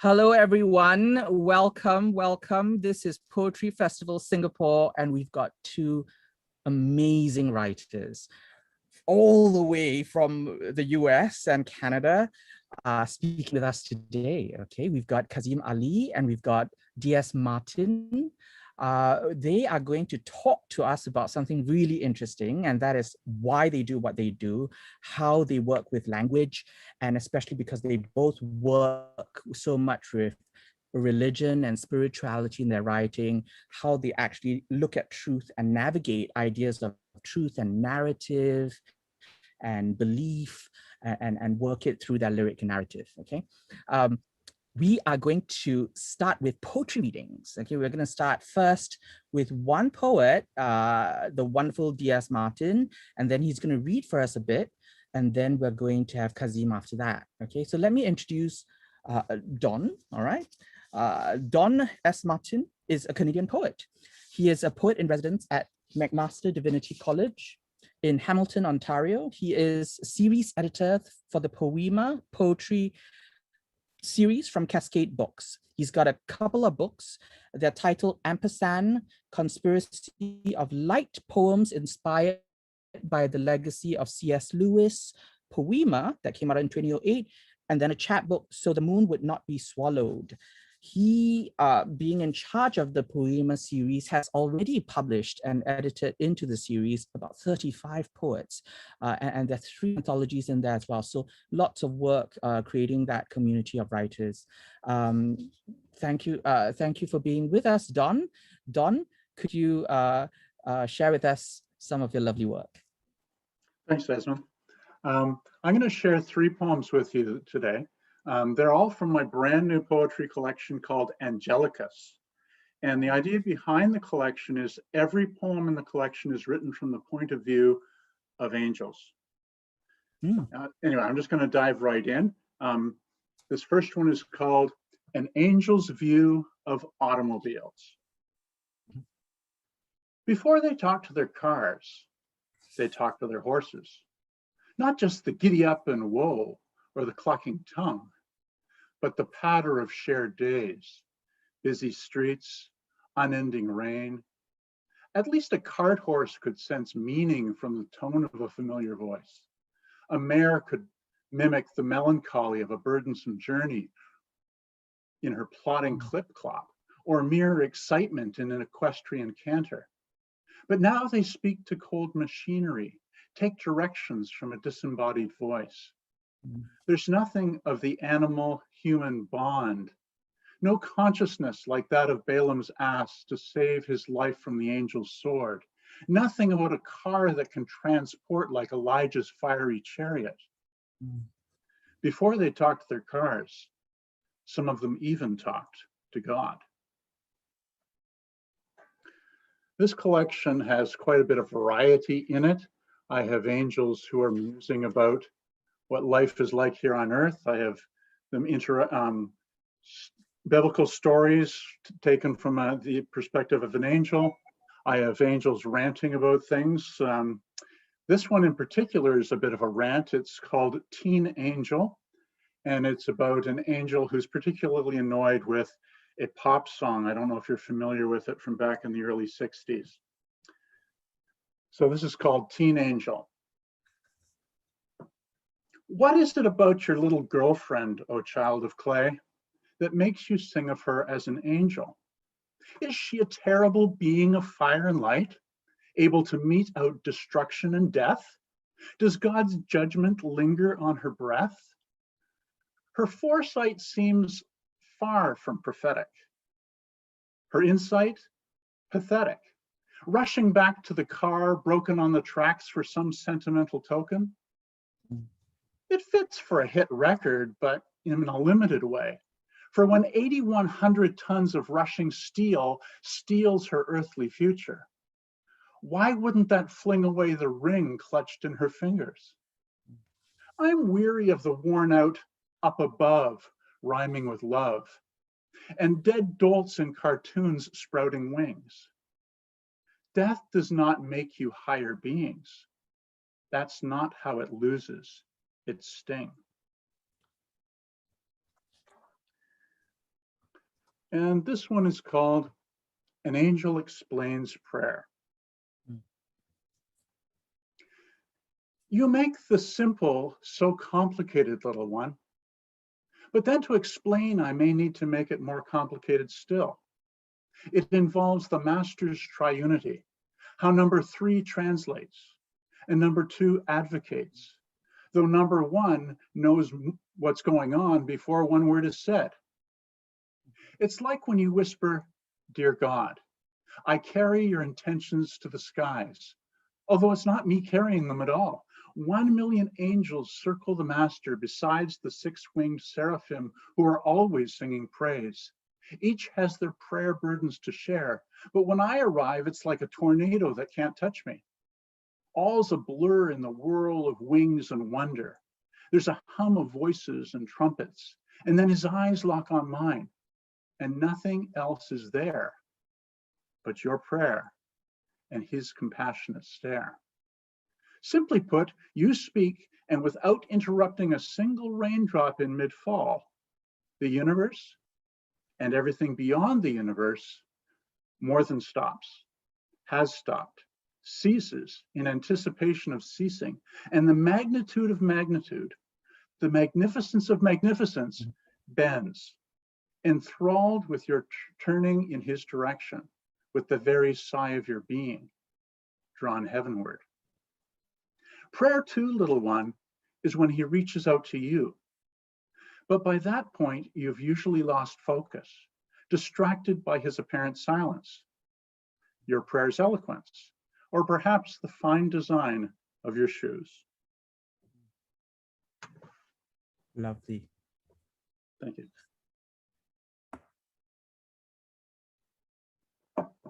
Hello, everyone. Welcome, welcome. This is Poetry Festival Singapore, and we've got two amazing writers all the way from the US and Canada speaking with us today. Okay, we've got Kazim Ali and we've got Desmond Martin. They are going to talk to us about something really interesting, and that is why they do what they do, how they work with language, and especially because they both work so much with religion and spirituality in their writing, how they actually look at truth and navigate ideas of truth and narrative and belief and work it through their lyric narrative, okay? We are going to start with poetry readings. Okay, we're going to start first with one poet, the wonderful Desmond Martin, and then he's going to read for us a bit, and then we're going to have Kazim after that. Okay, so let me introduce Don. All right, Don S. Martin is a Canadian poet. He is a poet in residence at McMaster Divinity College in Hamilton, Ontario. He is series editor for the Poema Poetry series from Cascade Books. He's got a couple of books. They're titled Ampersand, Conspiracy of Light, Poems Inspired by the Legacy of C.S. Lewis, Poema, that came out in 2008, and then a chapbook, So the Moon Would Not Be Swallowed. He, being in charge of the Poema series, has already published and edited into the series about 35 poets, and there are 3 anthologies in there as well. So lots of work creating that community of writers. Thank you for being with us, Don. Don, could you share with us some of your lovely work? Thanks, Desmond. I'm going to share 3 poems with you today. They're all from my brand new poetry collection called Angelicus. And the idea behind the collection is every poem in the collection is written from the point of view of angels. Anyway, I'm just going to dive right in. This first one is called An Angel's View of Automobiles. Before they talk to their cars, they talk to their horses. Not just the giddy up and whoa or the clucking tongue, but the patter of shared days, busy streets, unending rain. At least a cart horse could sense meaning from the tone of a familiar voice. A mare could mimic the melancholy of a burdensome journey in her plodding clip-clop, or mere excitement in an equestrian canter. But now they speak to cold machinery, take directions from a disembodied voice. There's nothing of the animal-human bond, no consciousness like that of Balaam's ass to save his life from the angel's sword, nothing about a car that can transport like Elijah's fiery chariot. Before they talked to their cars, some of them even talked to God. This collection has quite a bit of variety in it. I have angels who are musing about what life is like here on earth. I have them biblical stories taken from the perspective of an angel. I have angels ranting about things. This one in particular is a bit of a rant. It's called Teen Angel, and it's about an angel who's particularly annoyed with a pop song. I don't know if you're familiar with it from back in the early 60s. So this is called Teen Angel. What is it about your little girlfriend, O child of clay, that makes you sing of her as an angel? Is she a terrible being of fire and light, able to mete out destruction and death? Does God's judgment linger on her breath? Her foresight seems far from prophetic. Her insight, pathetic. Rushing back to the car, broken on the tracks for some sentimental token. It fits for a hit record, but in a limited way. For when 8,100 tons of rushing steel steals her earthly future, why wouldn't that fling away the ring clutched in her fingers? I'm weary of the worn out up above rhyming with love, and dead dolts in cartoons sprouting wings. Death does not make you higher beings. That's not how it loses its sting. And this one is called An Angel Explains Prayer. You make the simple so complicated, little one. But then to explain, I may need to make it more complicated still. It involves the master's triunity, how number 3 translates, and number 2 advocates, though number 1 knows what's going on before one word is said. It's like when you whisper, "Dear God, I carry your intentions to the skies," although it's not me carrying them at all. 1,000,000 angels circle the master besides the 6-winged seraphim who are always singing praise. Each has their prayer burdens to share, but when I arrive, it's like a tornado that can't touch me. All's a blur in the whirl of wings and wonder. There's a hum of voices and trumpets, and then his eyes lock on mine, and nothing else is there but your prayer and his compassionate stare. Simply put, you speak, and without interrupting a single raindrop in mid-fall, the universe and everything beyond the universe more than stops, has stopped, ceases in anticipation of ceasing, and the magnitude of magnitude, the magnificence of magnificence bends, enthralled with your turning in his direction, with the very sigh of your being drawn heavenward. Prayer too, little one, is when he reaches out to you. But by that point, you've usually lost focus, distracted by his apparent silence, your prayer's eloquence, or perhaps the fine design of your shoes. Lovely. Thank you.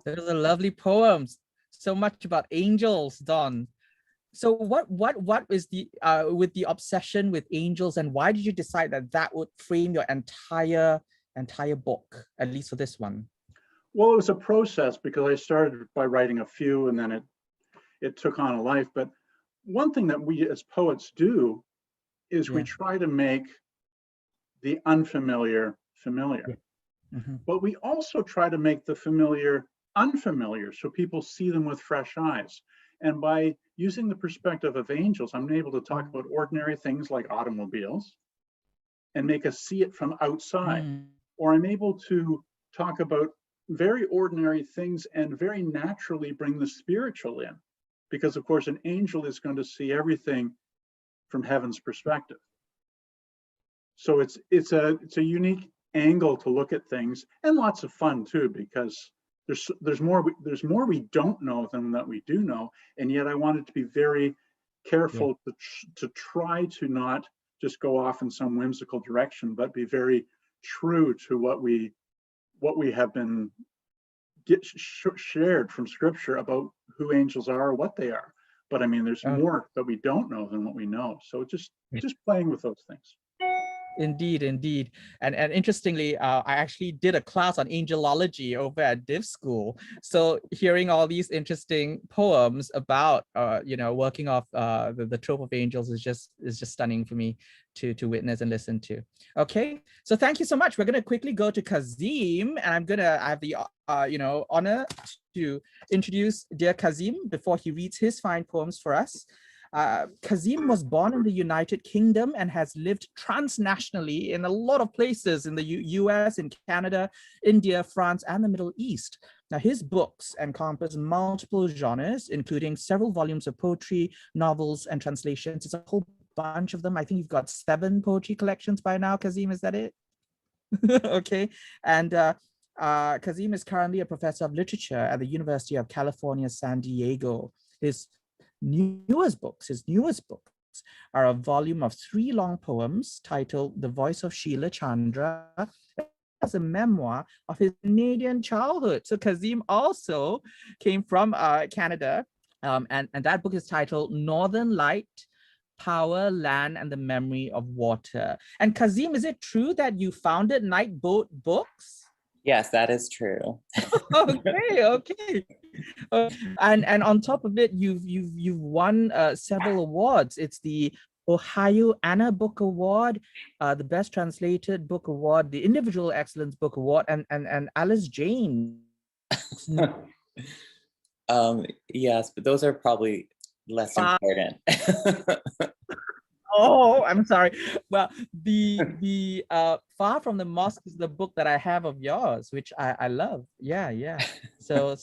Those are lovely poems. So much about angels, Don. So what is the with the obsession with angels, and why did you decide that that would frame your entire book, at least for this one? Well, it was a process because I started by writing a few, and then it took on a life. But one thing that we as poets do is we try to make the unfamiliar familiar. But we also try to make the familiar unfamiliar so people see them with fresh eyes. And by using the perspective of angels, I'm able to talk about ordinary things like automobiles and make us see it from outside. Or I'm able to talk about very ordinary things and very naturally bring the spiritual in. Because of course, an angel is going to see everything from heaven's perspective. So it's a unique angle to look at things, and lots of fun too, because there's more we don't know than that we do know, and yet I wanted to be very careful to try to not just go off in some whimsical direction, but be very true to what we have been shared from Scripture about who angels are, what they are. But I mean, there's more that we don't know than what we know. So just playing with those things. Indeed. And interestingly, I actually did a class on angelology over at Div School. So hearing all these interesting poems about, working off the trope of angels is just stunning for me to witness and listen to. Okay, so thank you so much. We're going to quickly go to Kazim, and I have the honor to introduce dear Kazim before he reads his fine poems for us. Kazim was born in the United Kingdom and has lived transnationally in a lot of places in the US, in Canada, India, France, and the Middle East. Now, his books encompass multiple genres, including several volumes of poetry, novels, and translations. It's a whole bunch of them. I think you've got 7 poetry collections by now, Kazim, is that it? Okay, and Kazim is currently a professor of literature at the University of California, San Diego. His newest books are a volume of 3 long poems titled The Voice of Sheila Chandra, as a memoir of his Canadian childhood. So Kazim also came from Canada, and that book is titled Northern Light, Power, Land, and the Memory of Water. And Kazim, is it true that you founded Night Boat Books? Yes, that is true. Okay. And on top of it, you've won several awards. It's the Ohio Anna Book Award, the Best Translated Book Award, the Individual Excellence Book Award, and Alice James. Yes, but those are probably less important. Oh, I'm sorry. Well, the Far from the Mosque is the book that I have of yours, which I love. Yeah. So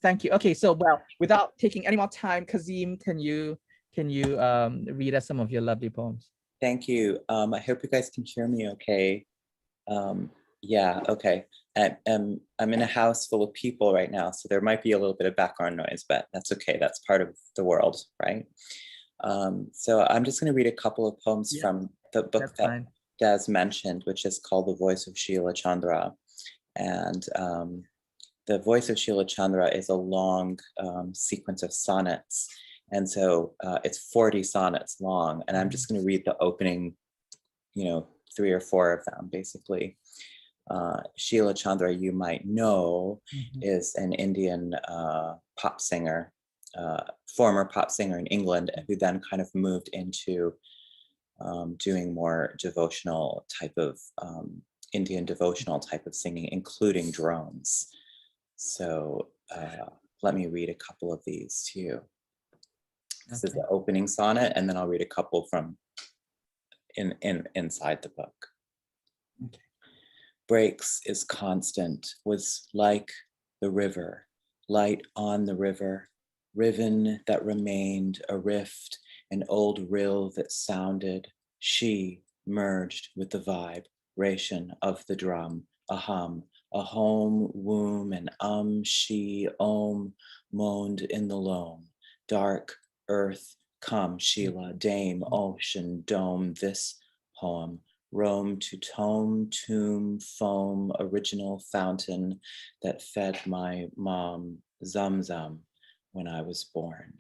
thank you. Okay, so well, without taking any more time, Kazim, can you read us some of your lovely poems? Thank you. I hope you guys can hear me okay. Yeah, okay. I'm in a house full of people right now, so there might be a little bit of background noise, but that's okay. That's part of the world, right? So I'm just going to read a couple of poems from the book that Des mentioned, which is called The Voice of Sheila Chandra. And The Voice of Sheila Chandra is a long sequence of sonnets. And so it's 40 sonnets long. And I'm just going to read the opening, 3 or 4 of them, basically. Sheila Chandra, you might know, is an Indian pop singer, former pop singer in England, who then kind of moved into doing more devotional type of Indian devotional type of singing, including drones. So let me read a couple of these to you. This is the opening sonnet, and then I'll read a couple from inside the book. Okay. Breaks is constant, was like the river, light on the river, riven that remained a rift, an old rill that sounded, she merged with the vibration of the drum, a hum, a home, womb, and she, moaned in the loam, dark earth, come, Sheila, dame, ocean, dome, this poem, Rome to tome, tomb, foam, original fountain that fed my mom, Zamzam, when I was born.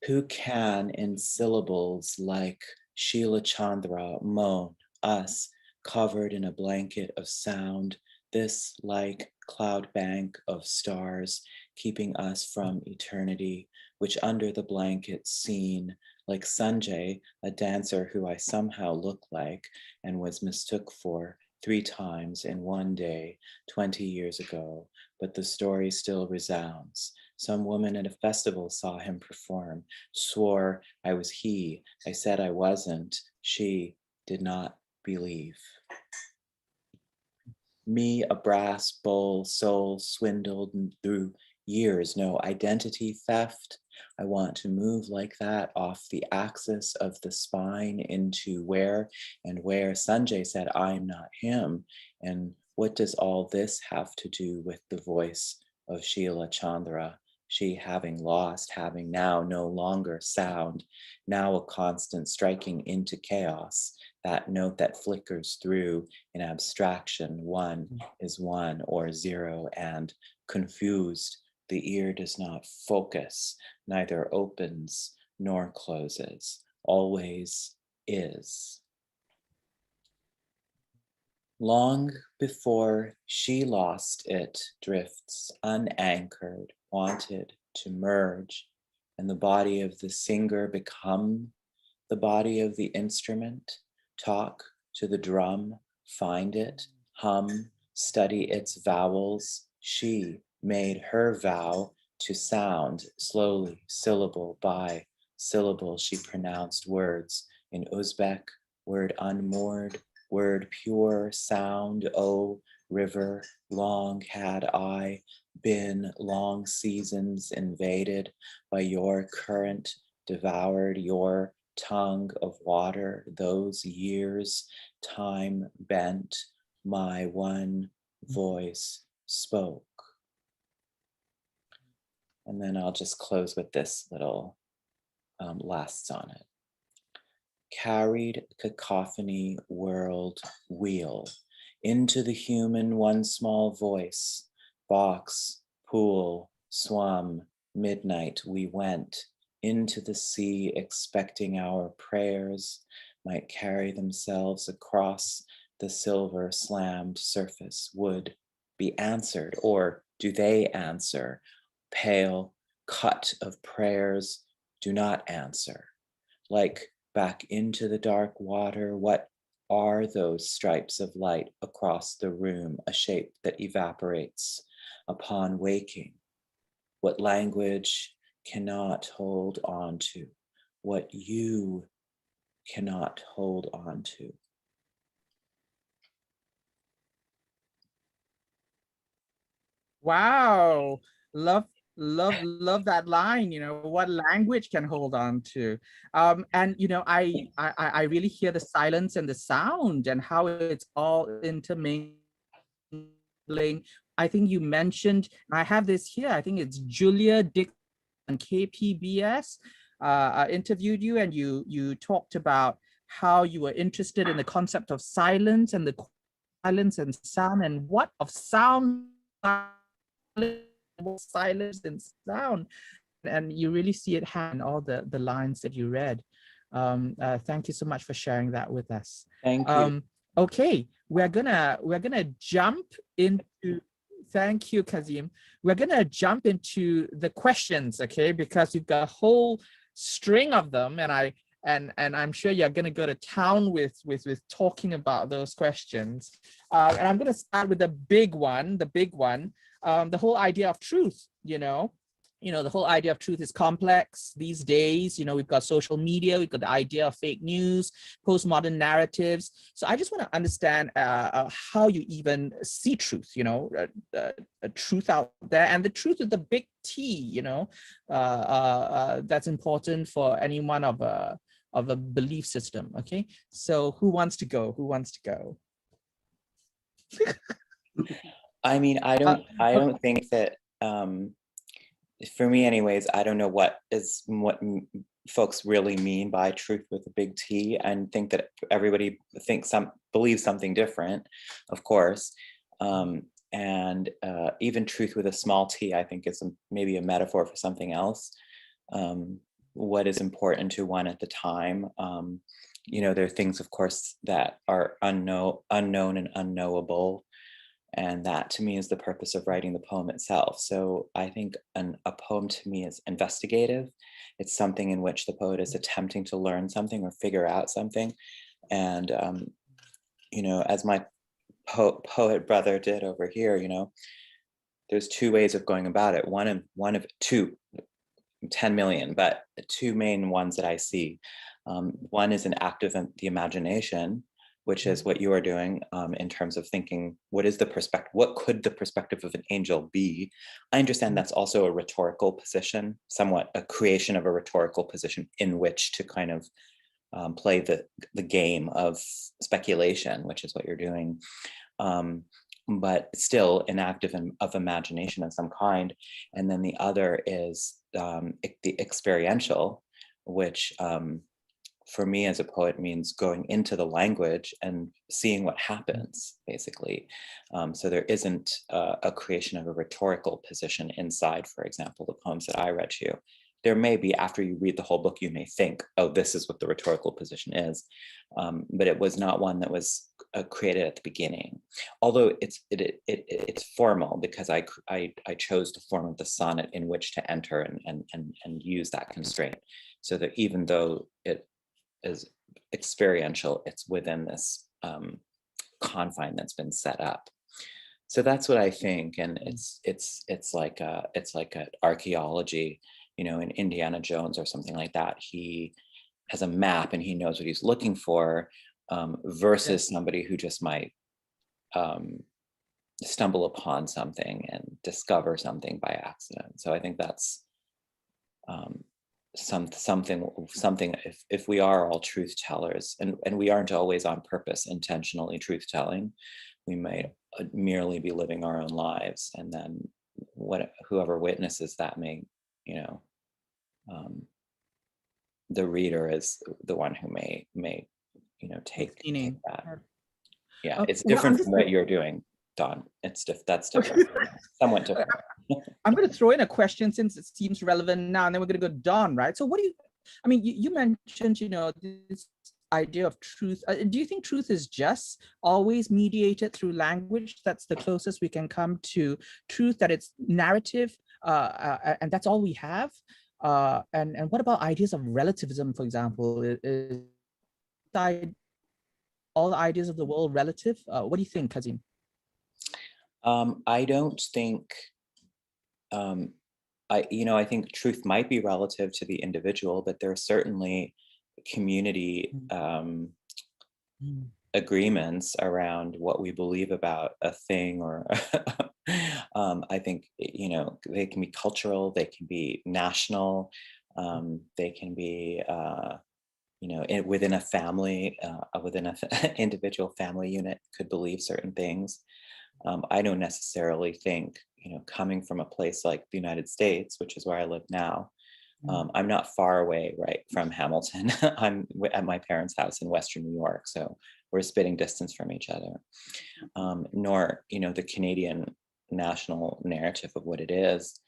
Who can in syllables like Sheila Chandra moan us covered in a blanket of sound, this like cloud bank of stars keeping us from eternity, which under the blanket seen like Sanjay, a dancer who I somehow look like and was mistook for 3 times in one day 20 years ago, but the story still resounds. Some woman at a festival saw him perform, swore I was he. I said I wasn't. She did not believe. Me, a brass bowl, soul swindled through years, no identity theft. I want to move like that off the axis of the spine into where Sanjay said, I'm not him. And what does all this have to do with the voice of Sheila Chandra? She having lost, having now no longer sound, now a constant striking into chaos, that note that flickers through in abstraction, one is 1 or 0, and confused, the ear does not focus, neither opens nor closes, always is. Long before she lost it, drifts unanchored, wanted to merge, and the body of the singer become the body of the instrument, talk to the drum, find it, hum, study its vowels. She made her vow to sound slowly, syllable by syllable. She pronounced words in Uzbek, word unmoored, word pure, sound, oh, river, long had I been long seasons invaded by your current, devoured your tongue of water, those years, time bent, my one voice spoke. And then I'll just close with this little last sonnet. Carried cacophony world wheel into the human one small voice, box, pool, swum, midnight we went into the sea expecting our prayers might carry themselves across the silver slammed surface, would be answered, or do they answer? Pale cut of prayers do not answer. Like back into the dark water, what are those stripes of light across the room, a shape that evaporates upon waking? What language cannot hold on to, what you cannot hold on to. Wow, love that line. You know, what language can hold on to. And you know, I really hear the silence and the sound and how it's all intermingling. I think you mentioned, I have this here, I think it's Julia Dick on KPBS interviewed you, and you talked about how you were interested in the concept of silence and the silence and sound, and what of sound, silence and sound, and you really see it in all the lines that you read. Thank you so much for sharing that with us. Thank you. Okay, we're gonna jump into, thank you, Kazim. We're gonna jump into the questions, okay, because we've got a whole string of them, and I'm sure you're gonna go to town with talking about those questions. And I'm gonna start with the big one, the whole idea of truth. The whole idea of truth is complex these days. You know, we've got social media, we've got the idea of fake news, postmodern narratives. So I just want to understand how you even see truth, truth out there, and the truth with the big T, that's important for anyone of a belief system. Okay, so who wants to go? I mean, I don't think that, for me anyways, I don't know what folks really mean by truth with a big T, and think that everybody believes something different, of course. And even truth with a small t, I think is maybe a metaphor for something else. What is important to one at the time. There are things, of course, that are unknown and unknowable. And that to me is the purpose of writing the poem itself. So I think a poem to me is investigative. It's something in which the poet is attempting to learn something or figure out something. And, as my poet brother did over here, there's two ways of going about it. One of two, 10 million, but the two main ones that I see. One is an act of the imagination, which is what you are doing, in terms of thinking, what could the perspective of an angel be? I understand that's also a rhetorical position, somewhat a creation of a rhetorical position in which to kind of play the game of speculation, which is what you're doing. But still an act of imagination of some kind. And then the other is the experiential, which for me as a poet means going into the language and seeing what happens, basically. So there isn't a creation of a rhetorical position inside, for example, the poems that I read to you. There may be, after you read the whole book, you may think, oh, this is what the rhetorical position is. But it was not one that was created at the beginning. Although it's formal, because I chose the form of the sonnet in which to enter and use that constraint. So that even though it is experiential, it's within this confine that's been set up. So that's what I think, and it's like an archaeology, in Indiana Jones or something like that. He has a map and he knows what he's looking for, versus somebody who just might stumble upon something and discover something by accident. So I think that's something if we are all truth tellers, and we aren't always on purpose intentionally truth telling, we might merely be living our own lives, and then whoever witnesses that may, the reader is the one who may take that. Yeah, it's different from what you're doing, Don. That's different. Somewhat different. I'm going to throw in a question since it seems relevant now, and then we're going to go Don, right? So you mentioned, this idea of truth. Do you think truth is just always mediated through language? That's the closest we can come to truth, that it's narrative, and that's all we have? And what about ideas of relativism, for example? All the ideas of the world relative? What do you think, Kazim? I don't think, I think truth might be relative to the individual, but there are certainly community agreements around what we believe about a thing, or I think, they can be cultural, they can be national, they can be, within a family, within an individual family unit could believe certain things. I don't necessarily think, coming from a place like the United States, which is where I live now, I'm not far away, right, from Hamilton. I'm at my parents' house in Western New York, so we're spitting distance from each other. Nor, the Canadian national narrative of what it is.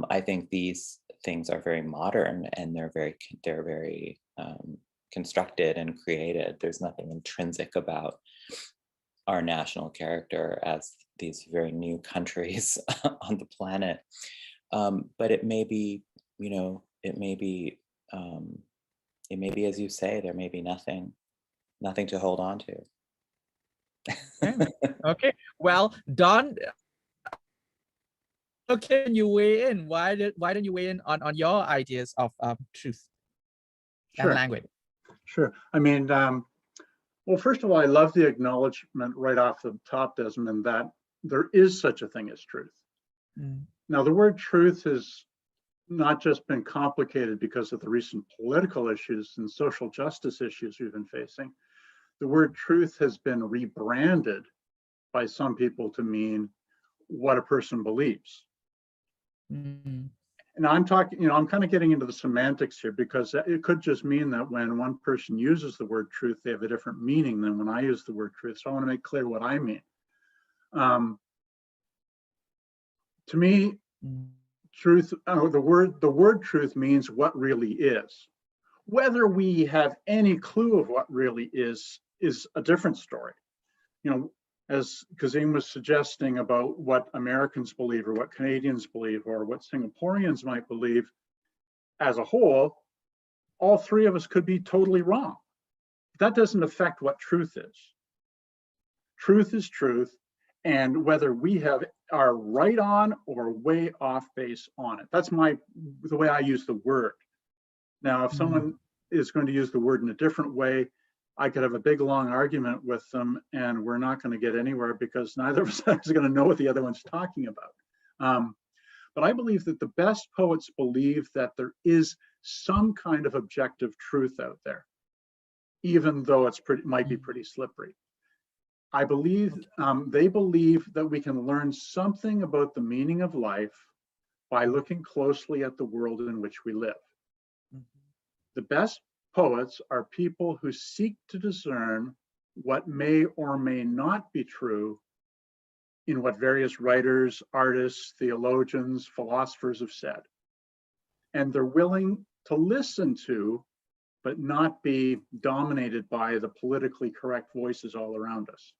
I think these things are very modern, and they're very constructed and created. There's nothing intrinsic about our national character as these very new countries on the planet. But it may be, it may be, as you say, there may be nothing to hold on to. Okay. Well, Don, how can you weigh in? Why don't you weigh in on your ideas of truth and language? Sure. I mean, well, first of all, I love the acknowledgement right off the top, Desmond, that there is such a thing as truth. Now, the word truth has not just been complicated because of the recent political issues and social justice issues we've been facing. The word truth has been rebranded by some people to mean what a person believes. And I'm talking, I'm kind of getting into the semantics here, because it could just mean that when one person uses the word truth, they have a different meaning than when I use the word truth. So I want to make clear what I mean. To me, truth, the word truth means what really is. Whether we have any clue of what really is a different story. As Kazim was suggesting about what Americans believe, or what Canadians believe, or what Singaporeans might believe, as a whole, all three of us could be totally wrong. That doesn't affect what truth is. Truth is truth, and whether we are right on or way off base on it. That's the way I use the word. Now, if someone is going to use the word in a different way, I could have a big long argument with them, and we're not going to get anywhere, because neither of us is going to know what the other one's talking about. But I believe that the best poets believe that there is some kind of objective truth out there, even though might be pretty slippery. I believe they believe that we can learn something about the meaning of life by looking closely at the world in which we live. The best poets are people who seek to discern what may or may not be true in what various writers, artists, theologians, philosophers have said. And they're willing to listen to, but not be dominated by the politically correct voices all around us.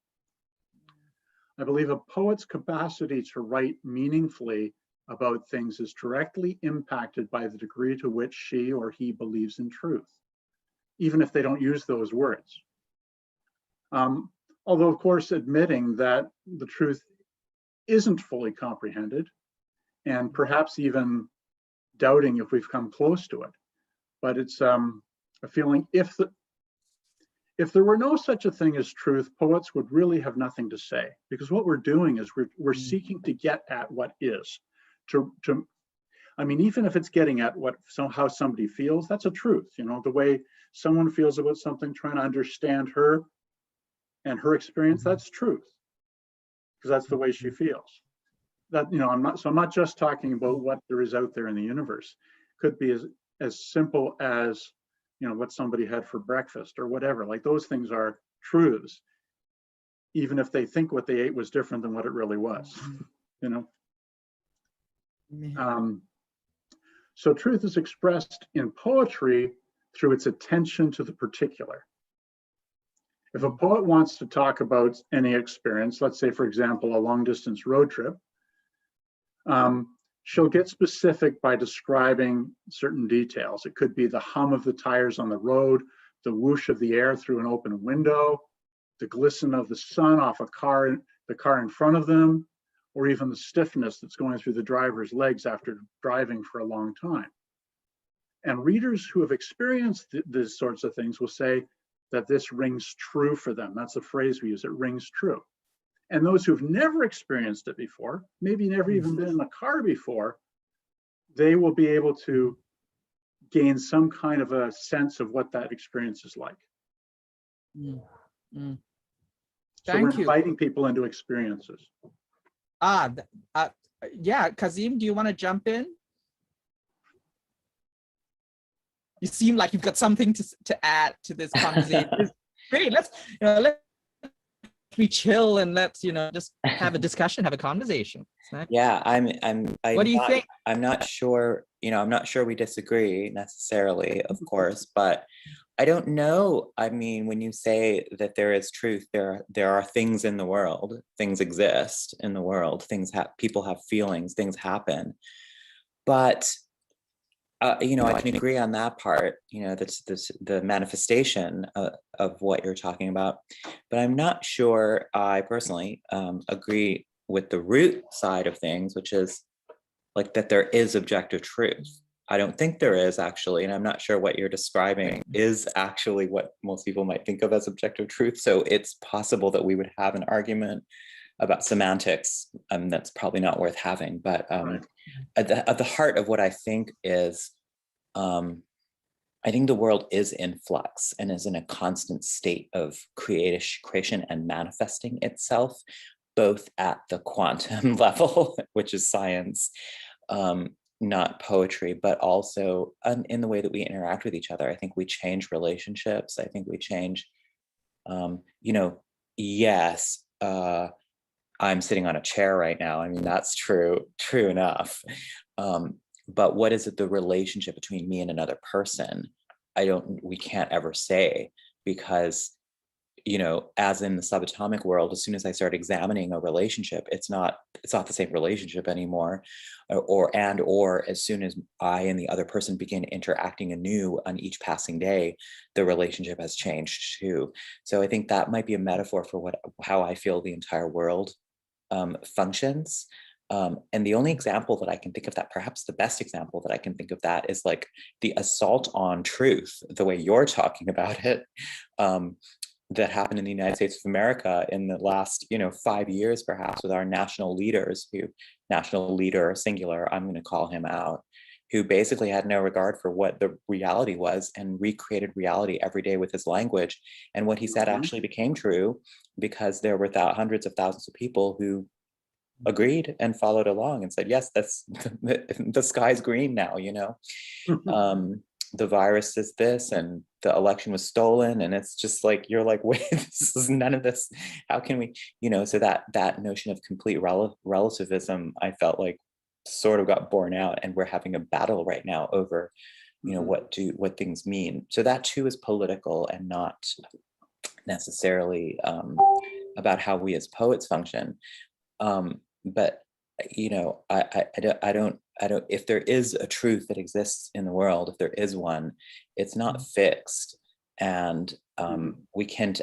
I believe a poet's capacity to write meaningfully about things is directly impacted by the degree to which she or he believes in truth, even if they don't use those words. Although, of course, admitting that the truth isn't fully comprehended, and perhaps even doubting if we've come close to it. But it's a feeling, if there were no such a thing as truth, poets would really have nothing to say, because what we're doing is we're seeking to get at what is. I mean, even if it's getting at how somebody feels, that's a truth. The way someone feels about something, trying to understand her and her experience, that's truth, because that's the way she feels. That, I'm not just talking about what there is out there in the universe. It could be as simple as, what somebody had for breakfast or whatever. Like, those things are truths, even if they think what they ate was different than what it really was. So truth is expressed in poetry through its attention to the particular. If a poet wants to talk about any experience, let's say, for example, a long distance road trip, She'll get specific by describing certain details. It could be the hum of the tires on the road, the whoosh of the air through an open window, the glisten of the sun off the car in front of them, or even the stiffness that's going through the driver's legs after driving for a long time. And readers who have experienced these sorts of things will say that this rings true for them. That's a phrase we use, it rings true. And those who've never experienced it before, maybe never even been in a car before, they will be able to gain some kind of a sense of what that experience is like. Mm. Mm. So Thank we're you. inviting people into experiences. Yeah, Kazim, do you want to jump in? You seem like you've got something to add to this conversation. It's great. Let's we chill and let's just have a discussion, have a conversation. Yeah, what do you think? I'm not sure. I'm not sure we disagree necessarily, of course, but I don't know. I mean, when you say that there is truth, there are things in the world, things exist in the world, people have feelings, things happen. But I can agree on that part. That's the manifestation of what you're talking about. But I'm not sure I personally agree with the root side of things, which is like that there is objective truth. I don't think there is actually, and I'm not sure what you're describing is actually what most people might think of as objective truth. So it's possible that we would have an argument about semantics, that's probably not worth having. But Right. at the heart of what I think is, I think the world is in flux and is in a constant state of creation and manifesting itself, both at the quantum level, which is science, not poetry, but also in the way that we interact with each other. I think we change relationships. I think we change, yes, I'm sitting on a chair right now. I mean, that's true enough. But what is it, the relationship between me and another person? We can't ever say, because, as in the subatomic world, as soon as I start examining a relationship, it's not the same relationship anymore. Or as soon as I and the other person begin interacting anew on each passing day, the relationship has changed too. So I think that might be a metaphor for how I feel the entire world functions. And the only example that I can think of that, perhaps the best example that I can think of that, is like the assault on truth, the way you're talking about it, that happened in the United States of America in the last, 5 years, perhaps, with our national leaders, national leader, singular, I'm going to call him out, who basically had no regard for what the reality was and recreated reality every day with his language. And what he said actually became true because there were hundreds of thousands of people who agreed and followed along and said, yes, that's the sky's green now, the virus is this and the election was stolen. And it's just like, you're like, wait, this is none of this. How can we, so that notion of complete relativism, I felt like sort of got borne out, and we're having a battle right now over, what things mean. So that too is political and not necessarily about how we as poets function. But I don't, if there is a truth that exists in the world, if there is one, it's not fixed, and we can't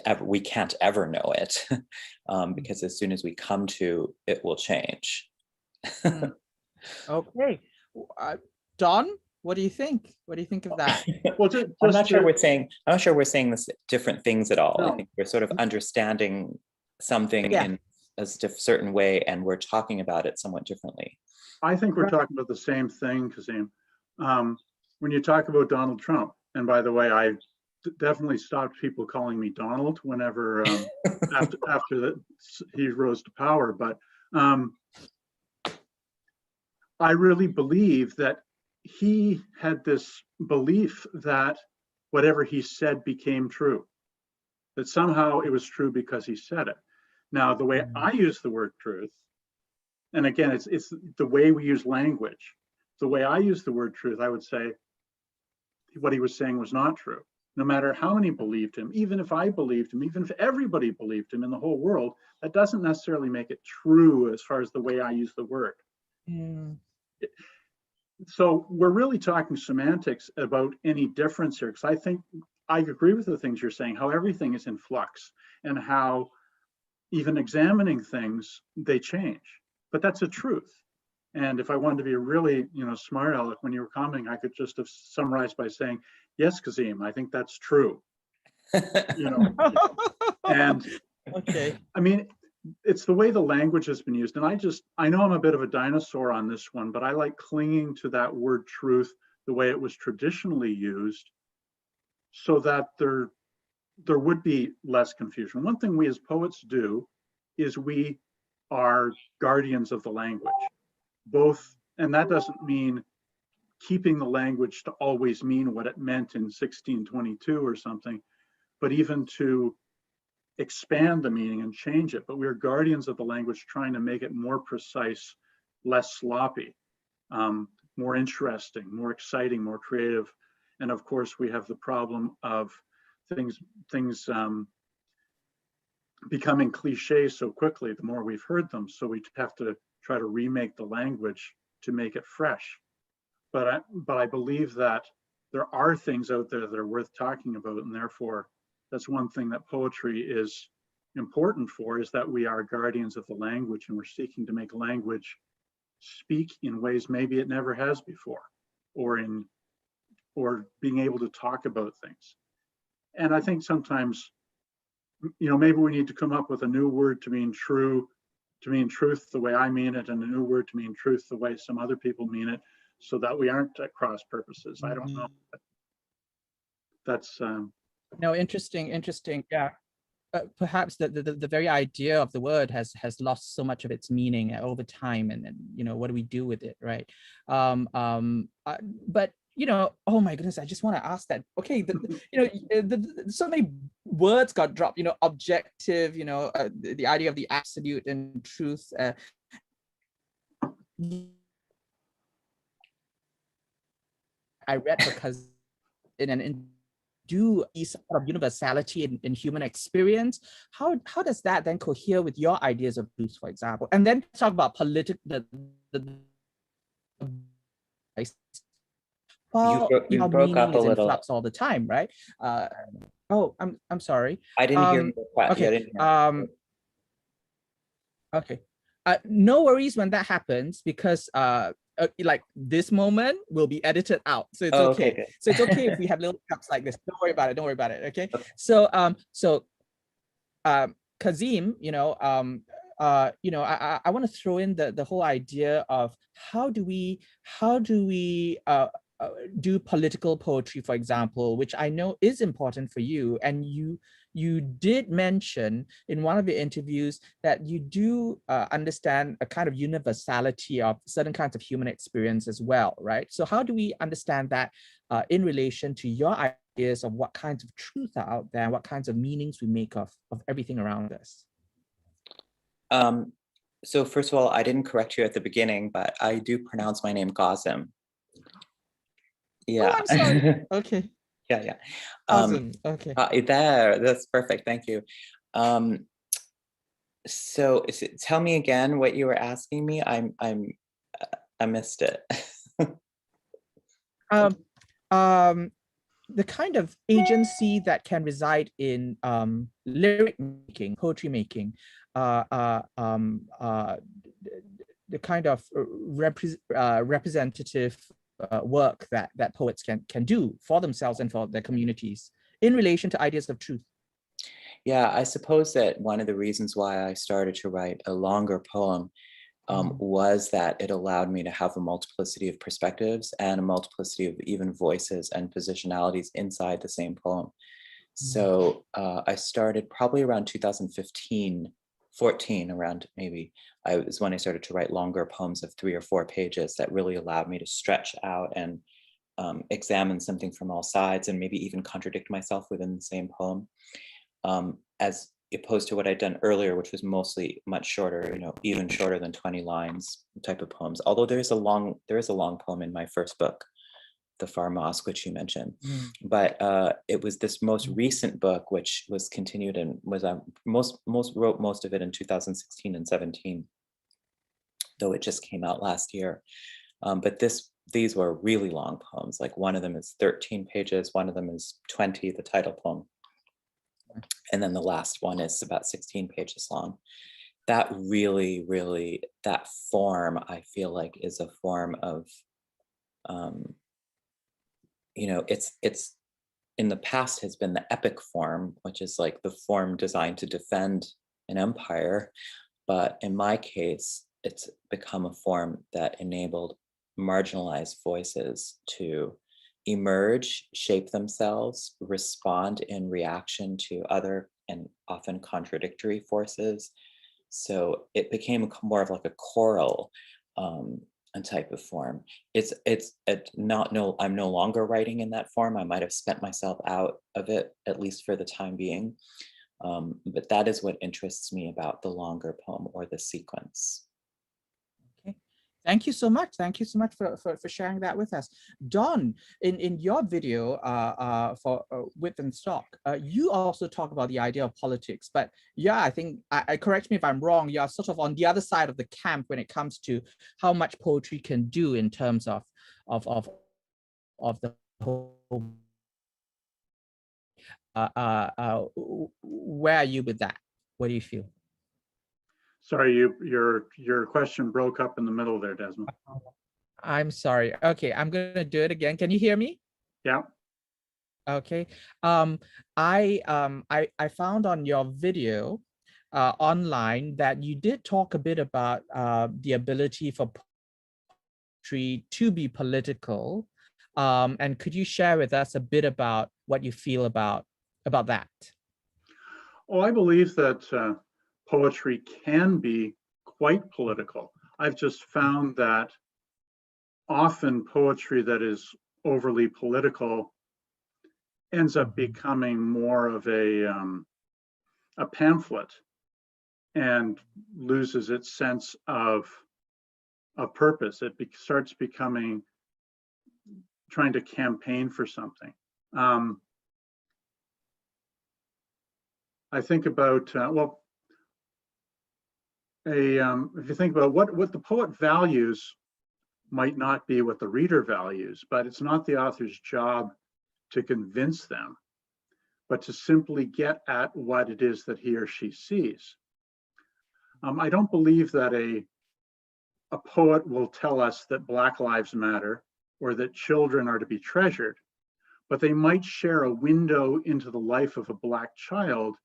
ever know it, because as soon as we come to, it will change. Okay, Don, what do you think? What do you think of that? Well, I'm not sure we're saying this different things at all. No. I think we're sort of understanding something in a certain way, and we're talking about it somewhat differently. I think we're talking about the same thing, Kazim. When you talk about Donald Trump, and by the way, I definitely stopped people calling me Donald whenever after that he rose to power. But I really believe that he had this belief that whatever he said became true, that somehow it was true because he said it. Now, the way I use the word truth, and again, it's the way we use language. The way I use the word truth, I would say what he was saying was not true. No matter how many believed him, even if I believed him, even if everybody believed him in the whole world, that doesn't necessarily make it true as far as the way I use the word. So we're really talking semantics about any difference here, because I think I agree with the things you're saying, how everything is in flux and how even examining things, they change. But that's a truth. And if I wanted to be a really, smart aleck, when you were commenting, I could just have summarized by saying, yes, Kazim, I think that's true. And Okay. I mean, it's the way the language has been used. And I know I'm a bit of a dinosaur on this one, but I like clinging to that word truth the way it was traditionally used, so that there would be less confusion. One thing we as poets do is we are guardians of the language, both, and that doesn't mean keeping the language to always mean what it meant in 1622 or something, but even to expand the meaning and change it. But we're guardians of the language, trying to make it more precise, less sloppy, more interesting, more exciting, more creative. And of course, we have the problem of things becoming cliches so quickly the more we've heard them. So we have to try to remake the language to make it fresh. But I believe that there are things out there that are worth talking about, and therefore that's one thing that poetry is important for, is that we are guardians of the language, and we're seeking to make language speak in ways maybe it never has before, or being able to talk about things. And I think sometimes, maybe we need to come up with a new word to mean truth the way I mean it, and a new word to mean truth the way some other people mean it, so that we aren't at cross purposes. I don't know. That's no, interesting. Yeah. Perhaps the very idea of the word has lost so much of its meaning over time, and what do we do with it, right? But oh my goodness, I just want to ask that. Okay, so many words got dropped. Objective. The idea of the absolute and truth. I read because do sort of universality in human experience. How does that then cohere with your ideas of truth, for example? And then talk about political. You broke up a is in little. flux all the time, right? Oh, I'm sorry. I didn't hear you. Okay. Okay. No worries when that happens, because like this moment will be edited out, so it's okay. So it's okay if we have little cups like this. Don't worry about it. Okay. So Kazim, I want to throw in the whole idea of how do we do political poetry, for example, which I know is important for you. And you did mention in one of your interviews that you do understand a kind of universality of certain kinds of human experience as well, right? So how do we understand that in relation to your ideas of what kinds of truth are out there and what kinds of meanings we make of everything around us? So first of all, I didn't correct you at the beginning, but I do pronounce my name Kazim. Yeah. Oh, I'm sorry. Okay. Yeah. Awesome. Okay. That's perfect. Thank you. So tell me again what you were asking me. I missed it. The kind of agency that can reside in lyric making, poetry making, the kind of representative work that poets can do for themselves and for their communities in relation to ideas of truth. Yeah, I suppose that one of the reasons why I started to write a longer poem was that it allowed me to have a multiplicity of perspectives and a multiplicity of even voices and positionalities inside the same poem. So I started probably around 2015, 14, around maybe, was when I started to write longer poems of 3 or 4 pages that really allowed me to stretch out and examine something from all sides and maybe even contradict myself within the same poem, as opposed to what I'd done earlier, which was mostly much shorter, even shorter than 20 lines type of poems. Although there is a long poem in my first book, The Far Mosque, which you mentioned. But it was this most recent book, which was continued and was wrote most of it in 2016 and 17, though it just came out last year. But these were really long poems. Like one of them is 13 pages, one of them is 20, the title poem. And then the last one is about 16 pages long. That really, really, that form, I feel like, is a form of, you know, it's in the past has been the epic form, which is like the form designed to defend an empire. But in my case, it's become a form that enabled marginalized voices to emerge, shape themselves, respond in reaction to other and often contradictory forces. So it became more of like a choral type of form. I'm no longer writing in that form. I might have spent myself out of it, at least for the time being. But that is what interests me about the longer poem or the sequence. Okay, thank you so much. Thank you so much for sharing that with us. Don, in your video for Wit and Stock, you also talk about the idea of politics, but yeah, I think, I correct me if I'm wrong, you're sort of on the other side of the camp when it comes to how much poetry can do in terms of the whole. Where are you with that? What do you feel? Sorry, your question broke up in the middle there, Desmond. I'm sorry. Okay, I'm gonna do it again. Can you hear me? Yeah. Okay. I found on your video online that you did talk a bit about the ability for poetry to be political. And could you share with us a bit about what you feel about that? Oh, I believe that poetry can be quite political. I've just found that often poetry that is overly political ends up becoming more of a pamphlet and loses its sense of purpose. It starts becoming trying to campaign for something. I think about if you think about what the poet values might not be what the reader values, but it's not the author's job to convince them, but to simply get at what it is that he or she sees. I don't believe that a poet will tell us that Black Lives Matter or that children are to be treasured, but they might share a window into the life of a Black child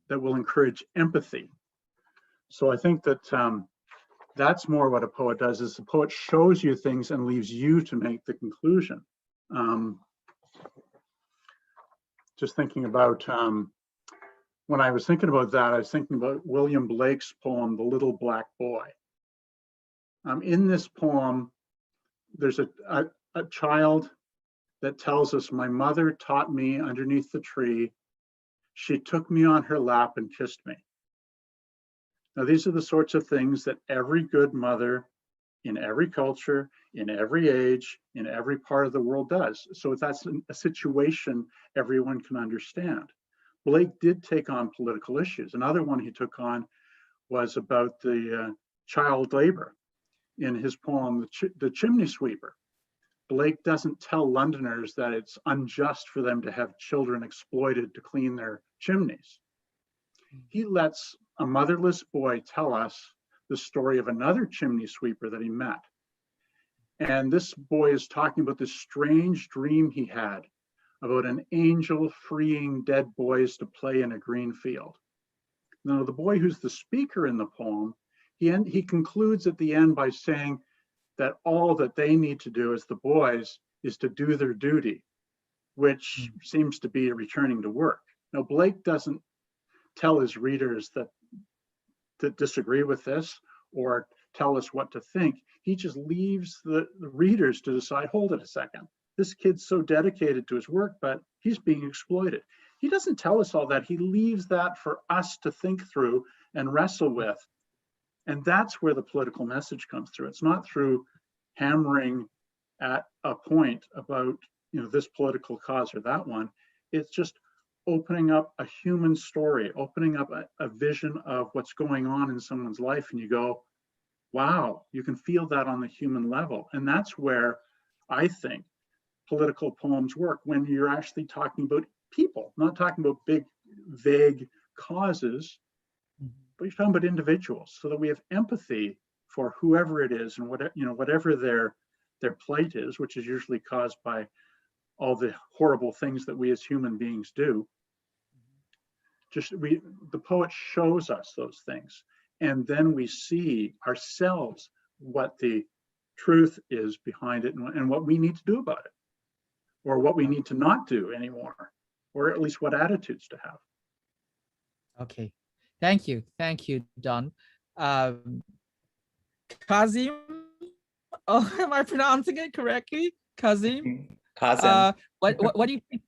that will encourage empathy. So I think that that's more what a poet does, is the poet shows you things and leaves you to make the conclusion. Just thinking about, when I was thinking about that, I was thinking about William Blake's poem, The Little Black Boy. In this poem, there's a child that tells us, my mother taught me underneath the tree. She took me on her lap and kissed me. Now, these are the sorts of things that every good mother in every culture, in every age, in every part of the world does. So that's a situation everyone can understand. Blake did take on political issues. Another one he took on was about the child labor in his poem, The Chimney Sweeper. Blake doesn't tell Londoners that it's unjust for them to have children exploited to clean their chimneys. He lets a motherless boy tell us the story of another chimney sweeper that he met. And this boy is talking about this strange dream he had about an angel freeing dead boys to play in a green field. Now, the boy who's the speaker in the poem, he concludes at the end by saying that all that they need to do as the boys is to do their duty, which seems to be returning to work. Now, Blake doesn't tell his readers that disagree with this or tell us what to think. He just leaves the readers to decide, hold it a second, this kid's so dedicated to his work, but he's being exploited. He doesn't tell us all that. He leaves that for us to think through and wrestle with. And that's where the political message comes through. It's not through hammering at a point about, this political cause or that one. It's just opening up a human story, opening up a vision of what's going on in someone's life. And you go, wow, you can feel that on the human level. And that's where I think political poems work, when you're actually talking about people, not talking about big, vague causes, but you're talking about individuals, so that we have empathy for whoever it is and whatever, whatever their plight is, which is usually caused by all the horrible things that we as human beings do. The poet shows us those things, and then we see ourselves what the truth is behind it, and what we need to do about it, or what we need to not do anymore, or at least what attitudes to have. Okay, thank you, Don. Kazim, oh, am I pronouncing it correctly? Kazim. Kazim. What do you think?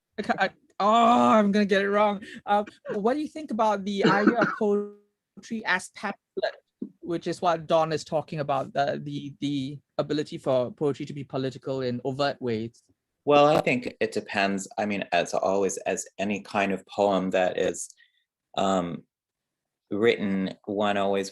Oh, I'm gonna get it wrong. What do you think about the idea of poetry as pamphlet, which is what Don is talking about, the ability for poetry to be political in overt ways? Well, I think it depends. I mean, as always, as any kind of poem that is written, one always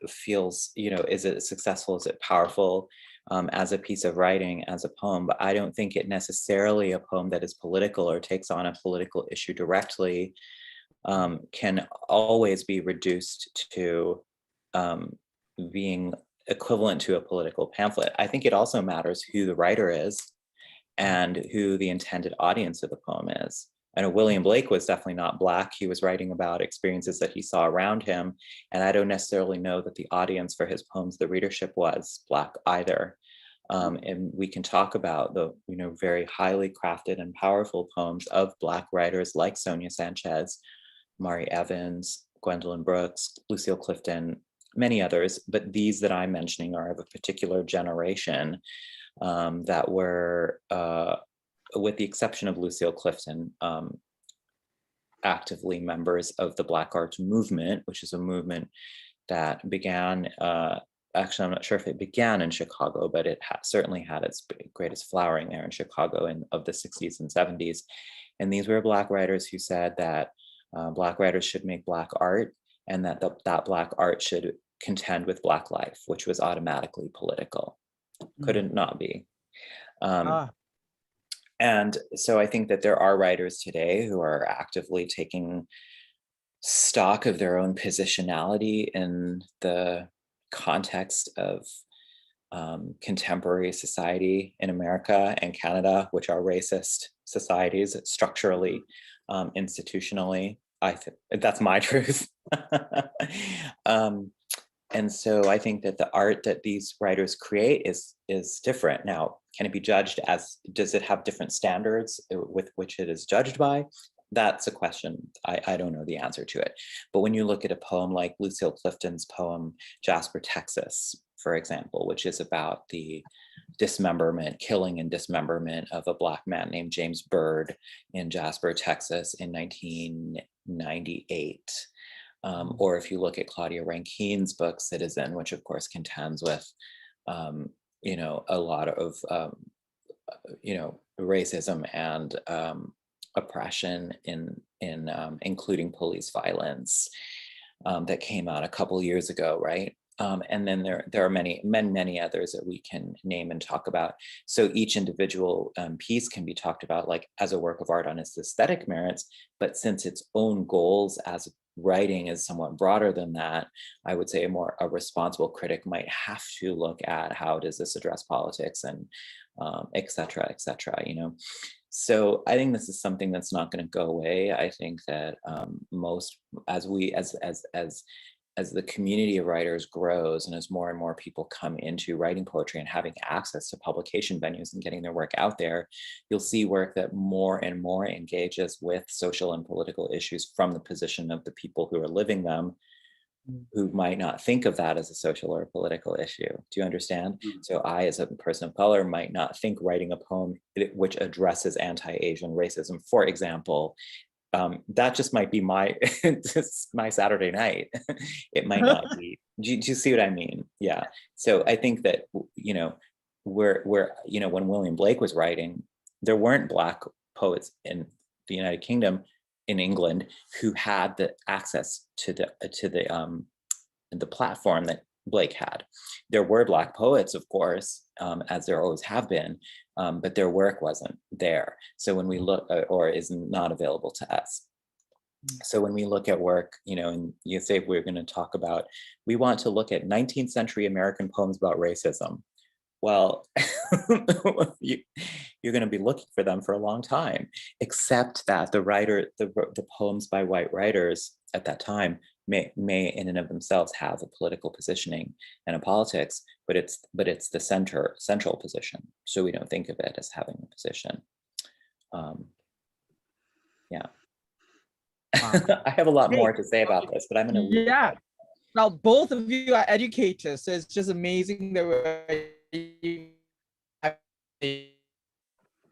feels, is it successful? Is it powerful as a piece of writing, as a poem? But I don't think it necessarily a poem that is political or takes on a political issue directly can always be reduced to being equivalent to a political pamphlet. I think it also matters who the writer is and who the intended audience of the poem is. I know William Blake was definitely not Black. He was writing about experiences that he saw around him. And I don't necessarily know that the audience for his poems, the readership, was Black either. And we can talk about the very highly crafted and powerful poems of Black writers like Sonia Sanchez, Mari Evans, Gwendolyn Brooks, Lucille Clifton, many others. But these that I'm mentioning are of a particular generation that were, with the exception of Lucille Clifton, actively members of the Black Arts Movement, which is a movement that began, actually, I'm not sure if it began in Chicago, but it certainly had its greatest flowering there in Chicago of the 60s and 70s. And these were Black writers who said that Black writers should make Black art, and that that Black art should contend with Black life, which was automatically political. Couldn't not be. And so I think that there are writers today who are actively taking stock of their own positionality in the context of contemporary society in America and Canada, which are racist societies structurally, institutionally. That's my truth. And so I think that the art that these writers create is different. Now, can it be judged as, does it have different standards with which it is judged by? That's a question. I don't know the answer to it. But when you look at a poem like Lucille Clifton's poem, Jasper, Texas, for example, which is about the dismemberment, killing and dismemberment of a Black man named James Byrd in Jasper, Texas in 1998. Or if you look at Claudia Rankine's book, Citizen, which of course contends with, a lot of, racism and oppression including police violence that came out a couple years ago, right? And then there are many others that we can name and talk about. So each individual piece can be talked about like as a work of art on its aesthetic merits, but since its own goals as writing is somewhat broader than that, I would say a responsible critic might have to look at how does this address politics and et cetera, So I think this is something that's not going to go away. I think that as the community of writers grows and as more and more people come into writing poetry and having access to publication venues and getting their work out there, you'll see work that more and more engages with social and political issues from the position of the people who are living them, who might not think of that as a social or political issue. Do you understand? So I, as a person of color, might not think writing a poem which addresses anti-Asian racism, for example, that just might be my Saturday night. It might not be. Do you see what I mean? Yeah. So I think that when William Blake was writing, there weren't Black poets in the United Kingdom, in England, who had the access to the platform that Blake had. There were Black poets, of course, as there always have been, but their work wasn't there. So when we look, or is not available to us. So when we look at work, you know, and you say we're going to talk about, we want to look at 19th century American poems about racism. Well, you're going to be looking for them for a long time, except that the poems by white writers at that time may in and of themselves have a political positioning and a politics, but it's the central position. So we don't think of it as having a position. Yeah. I have a lot more to say about this, but I'm going to. Yeah. Well, both of you are educators, so it's just amazing that we're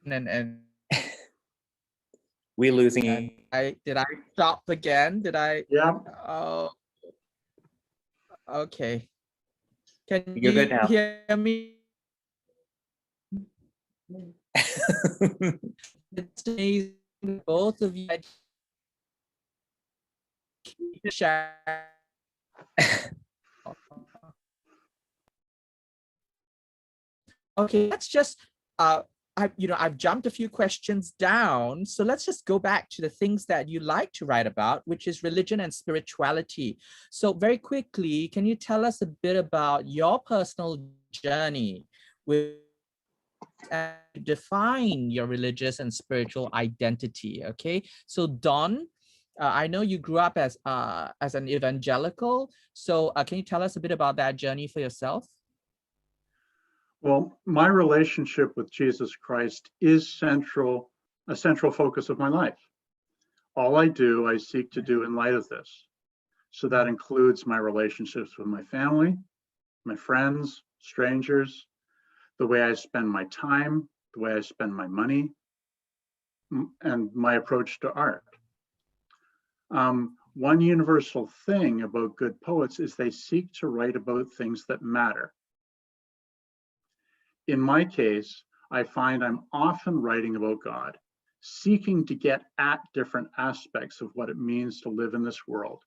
and we losing. Did I stop again? Did I? Yeah. Oh, okay. Can You're you good now. hear me? It's amazing. Both of you share. Okay, let's just I've jumped a few questions down, so let's just go back to the things that you like to write about, which is religion and spirituality. So very quickly, can you tell us a bit about your personal journey with and define your religious and spiritual identity? Okay, so Don, I know you grew up as an evangelical, so can you tell us a bit about that journey for yourself? Well, my relationship with Jesus Christ is a central focus of my life. All I do, I seek to do in light of this. So that includes my relationships with my family, my friends, strangers, the way I spend my time, the way I spend my money, and my approach to art. One universal thing about good poets is they seek to write about things that matter. In my case, I find I'm often writing about God, seeking to get at different aspects of what it means to live in this world,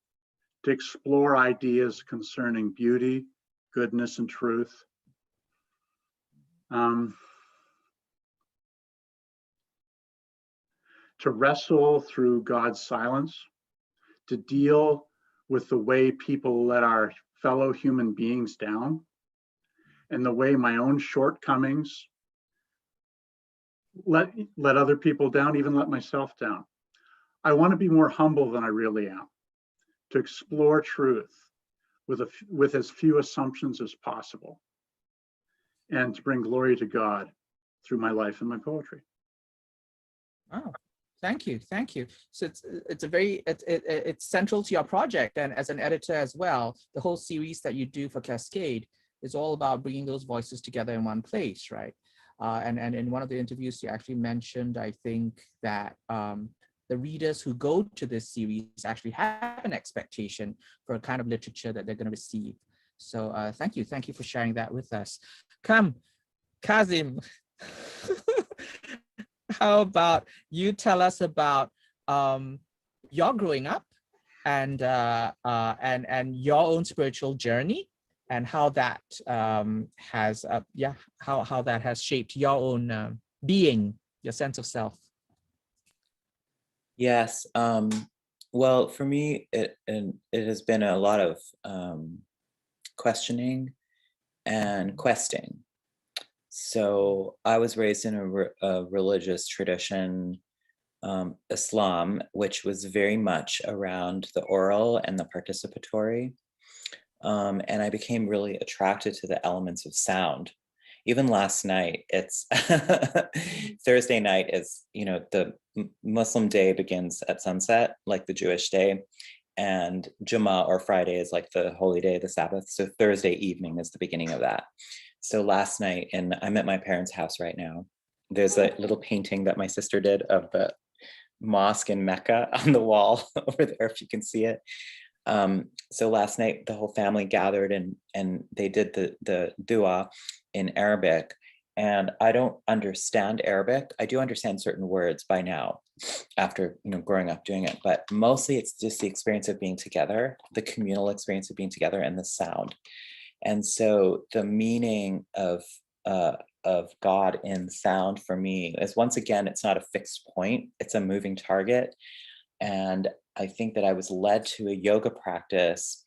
to explore ideas concerning beauty, goodness, and truth. To wrestle through God's silence, to deal with the way people let our fellow human beings down, and the way my own shortcomings let other people down, even let myself down. I want to be more humble than I really am, to explore truth with as few assumptions as possible, and to bring glory to God through my life and my poetry. Oh, thank you, thank you. So it's central to your project, and as an editor as well, the whole series that you do for Cascade is all about bringing those voices together in one place, right? And in one of the interviews, you actually mentioned, I think, that the readers who go to this series actually have an expectation for a kind of literature that they're going to receive. So thank you for sharing that with us. Come, Kazim, how about you tell us about your growing up and your own spiritual journey, and how that has how that has shaped your own being, your sense of self. Yes. Well, for me, it has been a lot of questioning and questing. So I was raised in a religious tradition, Islam, which was very much around the oral and the participatory. And I became really attracted to the elements of sound. Even last night, it's Thursday night is, the Muslim day begins at sunset, like the Jewish day, and Jummah or Friday is like the holy day, the Sabbath. So Thursday evening is the beginning of that. So last night, and I'm at my parents' house right now, there's a little painting that my sister did of the mosque in Mecca on the wall over there, if you can see it. So last night, the whole family gathered and they did the dua in Arabic. And I don't understand Arabic. I do understand certain words by now after growing up doing it, but mostly it's just the experience of being together, the communal experience of being together, and the sound. And so the meaning of God in sound for me is, once again, it's not a fixed point, it's a moving target. And I think that I was led to a yoga practice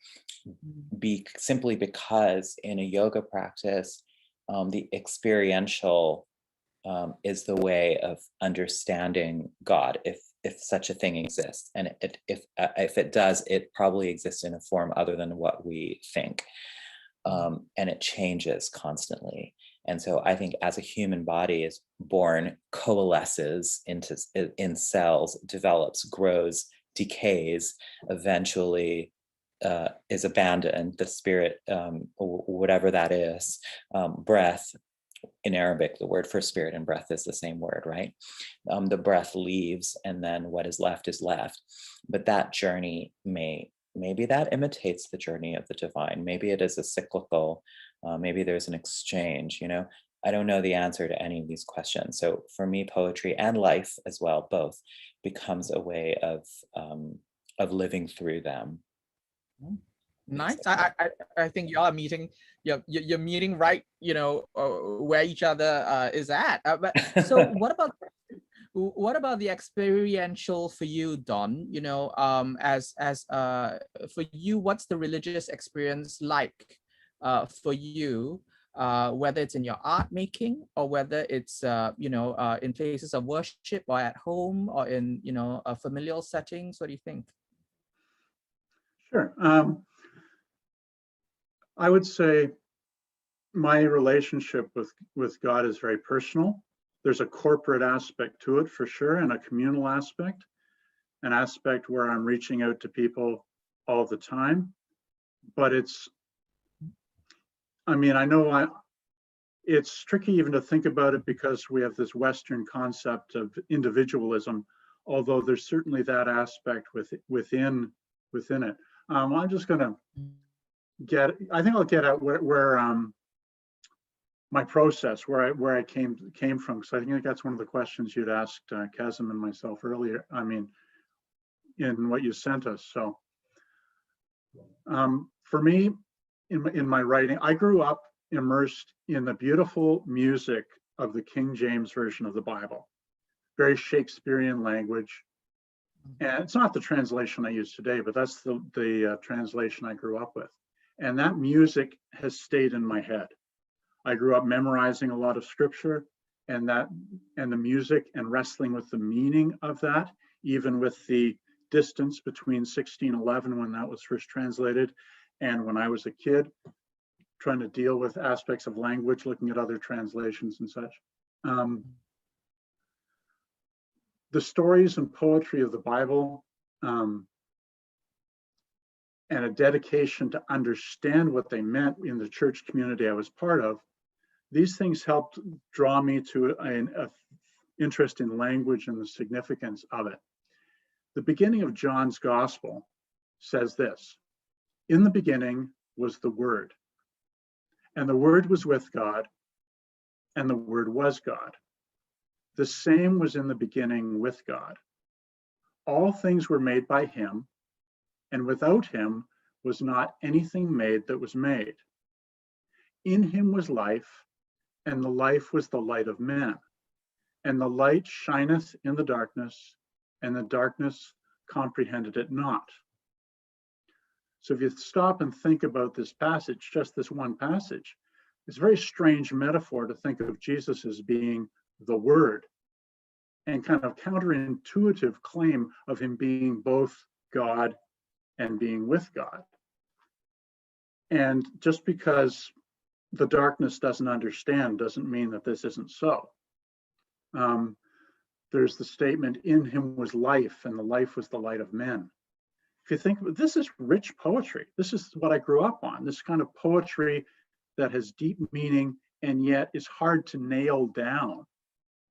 simply because in a yoga practice, the experiential is the way of understanding God, if such a thing exists. And if it does, it probably exists in a form other than what we think. And it changes constantly. And so I think as a human body is born, coalesces in cells, develops, grows, decays, eventually is abandoned, the spirit, whatever that is, breath. In Arabic, the word for spirit and breath is the same word, right? The breath leaves, and then what is left is left. But that journey maybe that imitates the journey of the divine. Maybe it is a cyclical, maybe there's an exchange, I don't know the answer to any of these questions. So for me, poetry and life as well, both, becomes a way of living through them. Nice. I think y'all are meeting. You're meeting right. Where each other is at. But so what about the experiential for you, Don? As for you, what's the religious experience like for you? Whether it's in your art making or whether it's in places of worship or at home or in familial settings. What do you think? Sure. I would say my relationship with God is very personal. There's a corporate aspect to it for sure, and a communal aspect, an aspect where I'm reaching out to people all the time. But it's tricky even to think about it because we have this Western concept of individualism, although there's certainly that aspect within it. I'm just going to I'll get at where my process, where I came from, because I think that's one of the questions you'd asked Kazim and myself earlier. In what you sent us. So for me, in my writing, I grew up immersed in the beautiful music of the King James Version of the Bible, very Shakespearean language. And it's not the translation I use today, but that's the translation I grew up with. And that music has stayed in my head. I grew up memorizing a lot of scripture, and the music, and wrestling with the meaning of that, even with the distance between 1611 when that was first translated and when I was a kid, trying to deal with aspects of language, looking at other translations and such. The stories and poetry of the Bible, and a dedication to understand what they meant in the church community I was part of, these things helped draw me to an interest in language and the significance of it. The beginning of John's Gospel says this: "In the beginning was the Word, and the Word was with God, and the Word was God. The same was in the beginning with God. All things were made by him, and without him was not anything made that was made. In him was life, and the life was the light of men. And the light shineth in the darkness, and the darkness comprehended it not." So if you stop and think about this passage, just this one passage, it's a very strange metaphor to think of Jesus as being the Word, and kind of counterintuitive claim of him being both God and being with God. And just because the darkness doesn't understand doesn't mean that this isn't so. There's the statement, "In him was life, and the life was the light of men." If you think, this is rich poetry. This is what I grew up on, this kind of poetry that has deep meaning and yet is hard to nail down.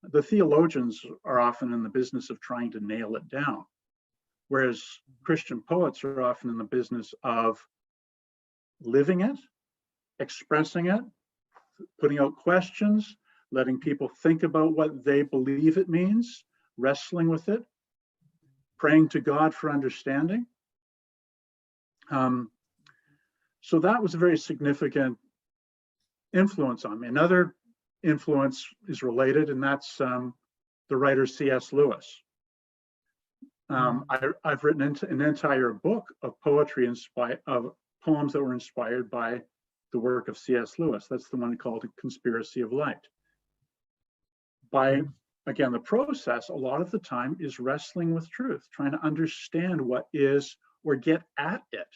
The theologians are often in the business of trying to nail it down, whereas Christian poets are often in the business of living it, expressing it, putting out questions, letting people think about what they believe it means, wrestling with it, praying to God for understanding. So that was a very significant influence on me. Another influence is related, and that's the writer C.S. Lewis. I've written an entire book of poetry of poems that were inspired by the work of C.S. Lewis. That's the one called A Conspiracy of Light. By, again, the process, a lot of the time is wrestling with truth, trying to understand what is or get at it.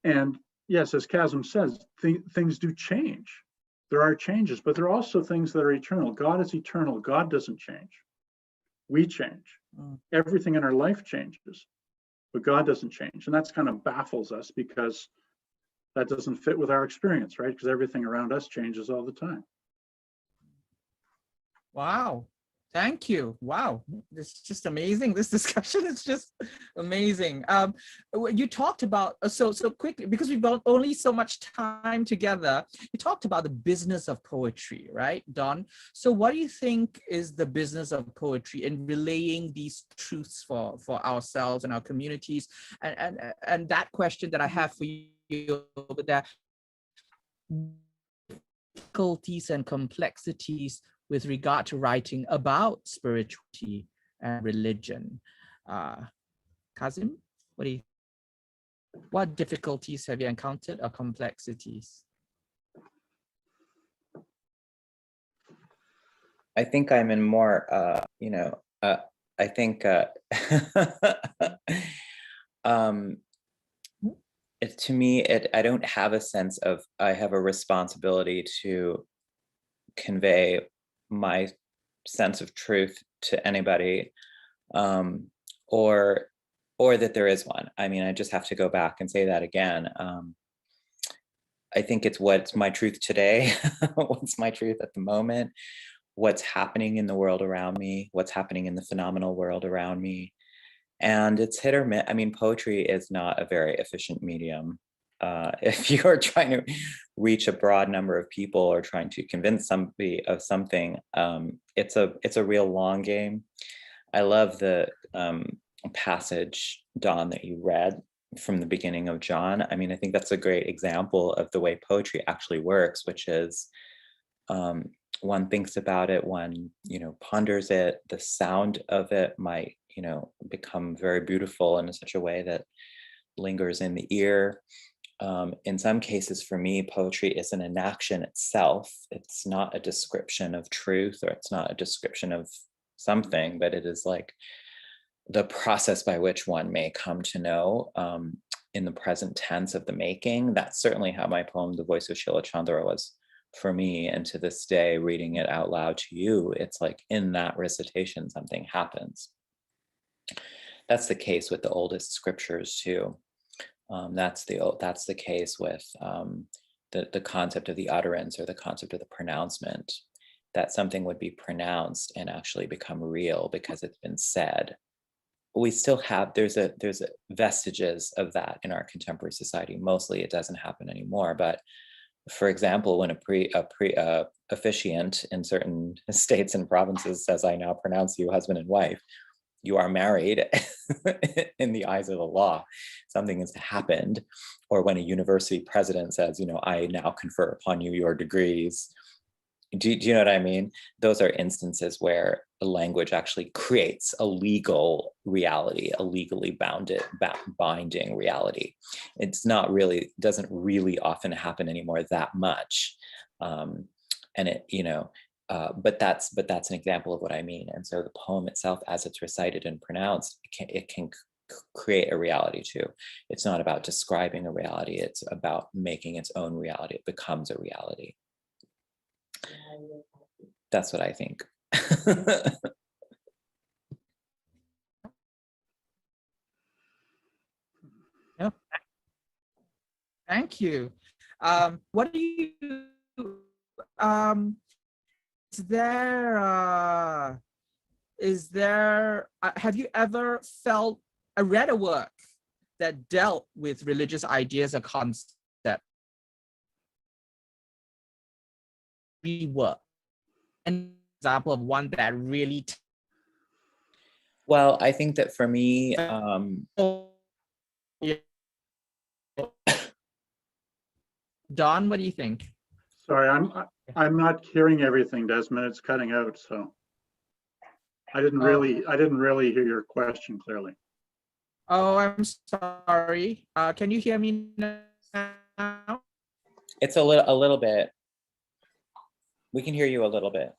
And yes, as Kazim says, things do change. There are changes, but there are also things that are eternal. God is eternal. God doesn't change. We change. Everything in our life changes, but God doesn't change. And that's kind of baffles us because that doesn't fit with our experience, right? Because everything around us changes all the time. Wow. Thank you. Wow. It's just amazing. This discussion is just amazing. You talked about, so quickly, because we've got only so much time together, you talked about the business of poetry, right, Don? So what do you think is the business of poetry in relaying these truths for ourselves and our communities? And that question that I have for you over there, difficulties and complexities with regard to writing about spirituality and religion. Kazim, what difficulties have you encountered or complexities? I think I'm in more, I think to me, I don't have a sense of, I have a responsibility to convey my sense of truth to anybody, or that there is one. I mean, I just have to go back and say that again. I think it's what's my truth today, what's my truth at the moment, what's happening in the world around me, what's happening in the phenomenal world around me. And it's hit or miss. I mean, poetry is not a very efficient medium. If you're trying to reach a broad number of people or trying to convince somebody of something, it's a real long game. I love the passage, Don, that you read from the beginning of John. I mean, I think that's a great example of the way poetry actually works, which is one thinks about it, one, ponders it, the sound of it might, become very beautiful in such a way that lingers in the ear. In some cases, for me, poetry isn't an action itself. It's not a description of truth, or it's not a description of something, but it is like the process by which one may come to know in the present tense of the making. That's certainly how my poem, The Voice of Sheila Chandra, was for me. And to this day, reading it out loud to you, it's like in that recitation, something happens. That's the case with the oldest scriptures too. That's the case with the concept of the utterance, or the concept of the pronouncement, that something would be pronounced and actually become real because it's been said. We still have, there's vestiges of that in our contemporary society. Mostly it doesn't happen anymore, but for example, when a officiant in certain states and provinces says, "I now pronounce you husband and wife," you are married in the eyes of the law. Something has happened. Or when a university president says, "I now confer upon you your degrees." Do you know what I mean? Those are instances where the language actually creates a legal reality, a legally binding reality. It's not really, doesn't really often happen anymore that much. And it, but that's an example of what I mean. And so the poem itself, as it's recited and pronounced, it can create a reality too. It's not about describing a reality, it's about making its own reality. It becomes a reality. That's what I think. Yeah. Thank you. What do you, have you ever read a work that dealt with religious ideas or concepts? Work. An example of one that really. Well, I think that for me, Don, what do you think? Sorry, I'm not hearing everything, Desmond. It's cutting out, so I didn't really hear your question clearly. Oh, I'm sorry. Can you hear me now? It's a little bit. We can hear you a little bit.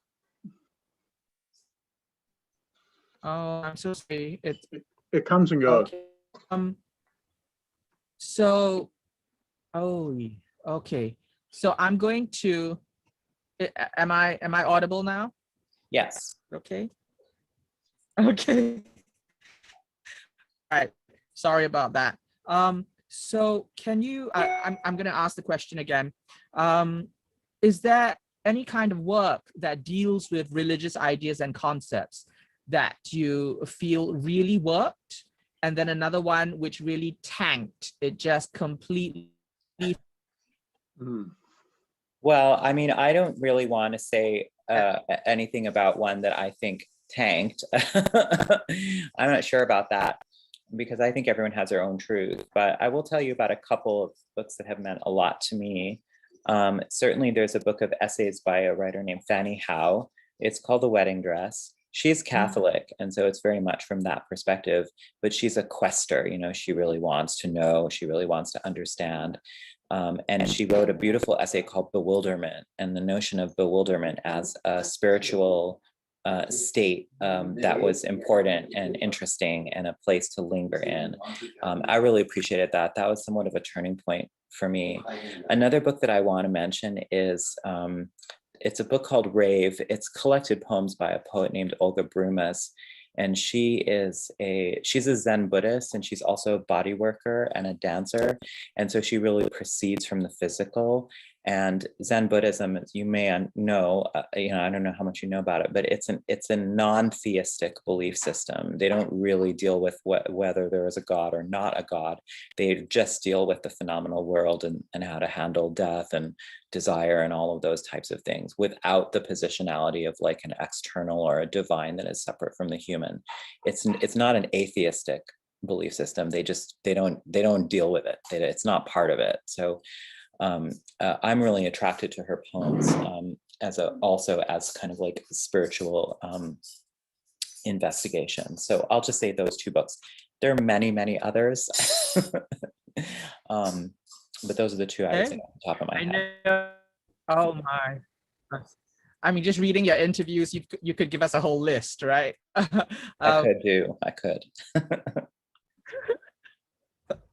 Oh, I'm so sorry. It comes and goes. Okay. So, oh, okay. So I'm going to. Am I audible now? Yes. Okay. Okay. All right. Sorry about that. So can you? I'm going to ask the question again. Is there any kind of work that deals with religious ideas and concepts that you feel really worked, and then another one which really tanked? It just completely. Well, I mean, I don't really want to say anything about one that I think tanked. I'm not sure about that because I think everyone has their own truth, but I will tell you about a couple of books that have meant a lot to me. Certainly there's a book of essays by a writer named Fanny Howe. It's called The Wedding Dress. She's Catholic, and so it's very much from that perspective, but she's a quester, you know, she really wants to know, she really wants to understand. And she wrote a beautiful essay called Bewilderment, and the notion of bewilderment as a spiritual state that was important and interesting and a place to linger in. I really appreciated that. That was somewhat of a turning point for me. Another book that I want to mention is, it's a book called Rave. It's collected poems by a poet named Olga Brumas. And she's a Zen Buddhist, and she's also a body worker and a dancer. And so she really proceeds from the physical. And Zen Buddhism, as you may know, you know, I don't know how much you know about it, but it's a non-theistic belief system. They don't really deal with whether there is a God or not a God. They just deal with the phenomenal world and how to handle death and desire and all of those types of things without the positionality of like an external or a divine that is separate from the human. It's not an atheistic belief system. They don't deal with it. It's not part of it. So I'm really attracted to her poems also as kind of like spiritual investigation. So I'll just say those two books. There are many, many others. But those are the two I would say off the top of my head. Oh my. I mean, just reading your interviews, you could give us a whole list, right? I could.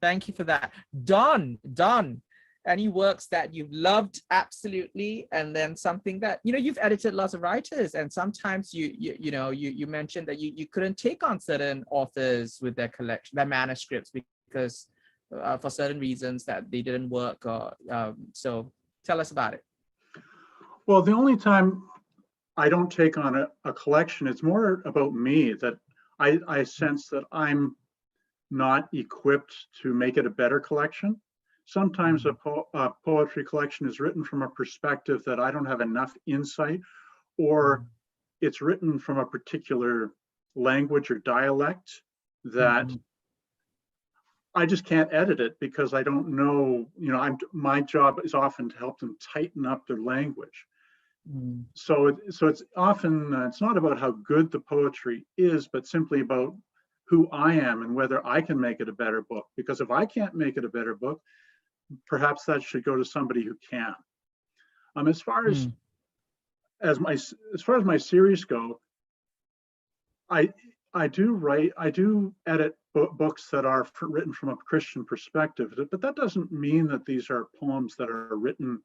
Thank you for that. Don, any works that you've loved absolutely, and then something that, you know, you've edited lots of writers, and sometimes you mentioned that you couldn't take on certain authors with their collection, their manuscripts, because for certain reasons that they didn't work, or so tell us about it. Well, the only time I don't take on a collection, it's more about me, that I sense that I'm not equipped to make it a better collection. Sometimes a poetry collection is written from a perspective that I don't have enough insight, or it's written from a particular language or dialect that I just can't edit it because I don't know, you know, my job is often to help them tighten up their language. So it's often, it's not about how good the poetry is, but simply about who I am and whether I can make it a better book. Because if I can't make it a better book, perhaps that should go to somebody who can. As far as my series go, I do edit books that are written from a Christian perspective, but that doesn't mean that these are poems that are written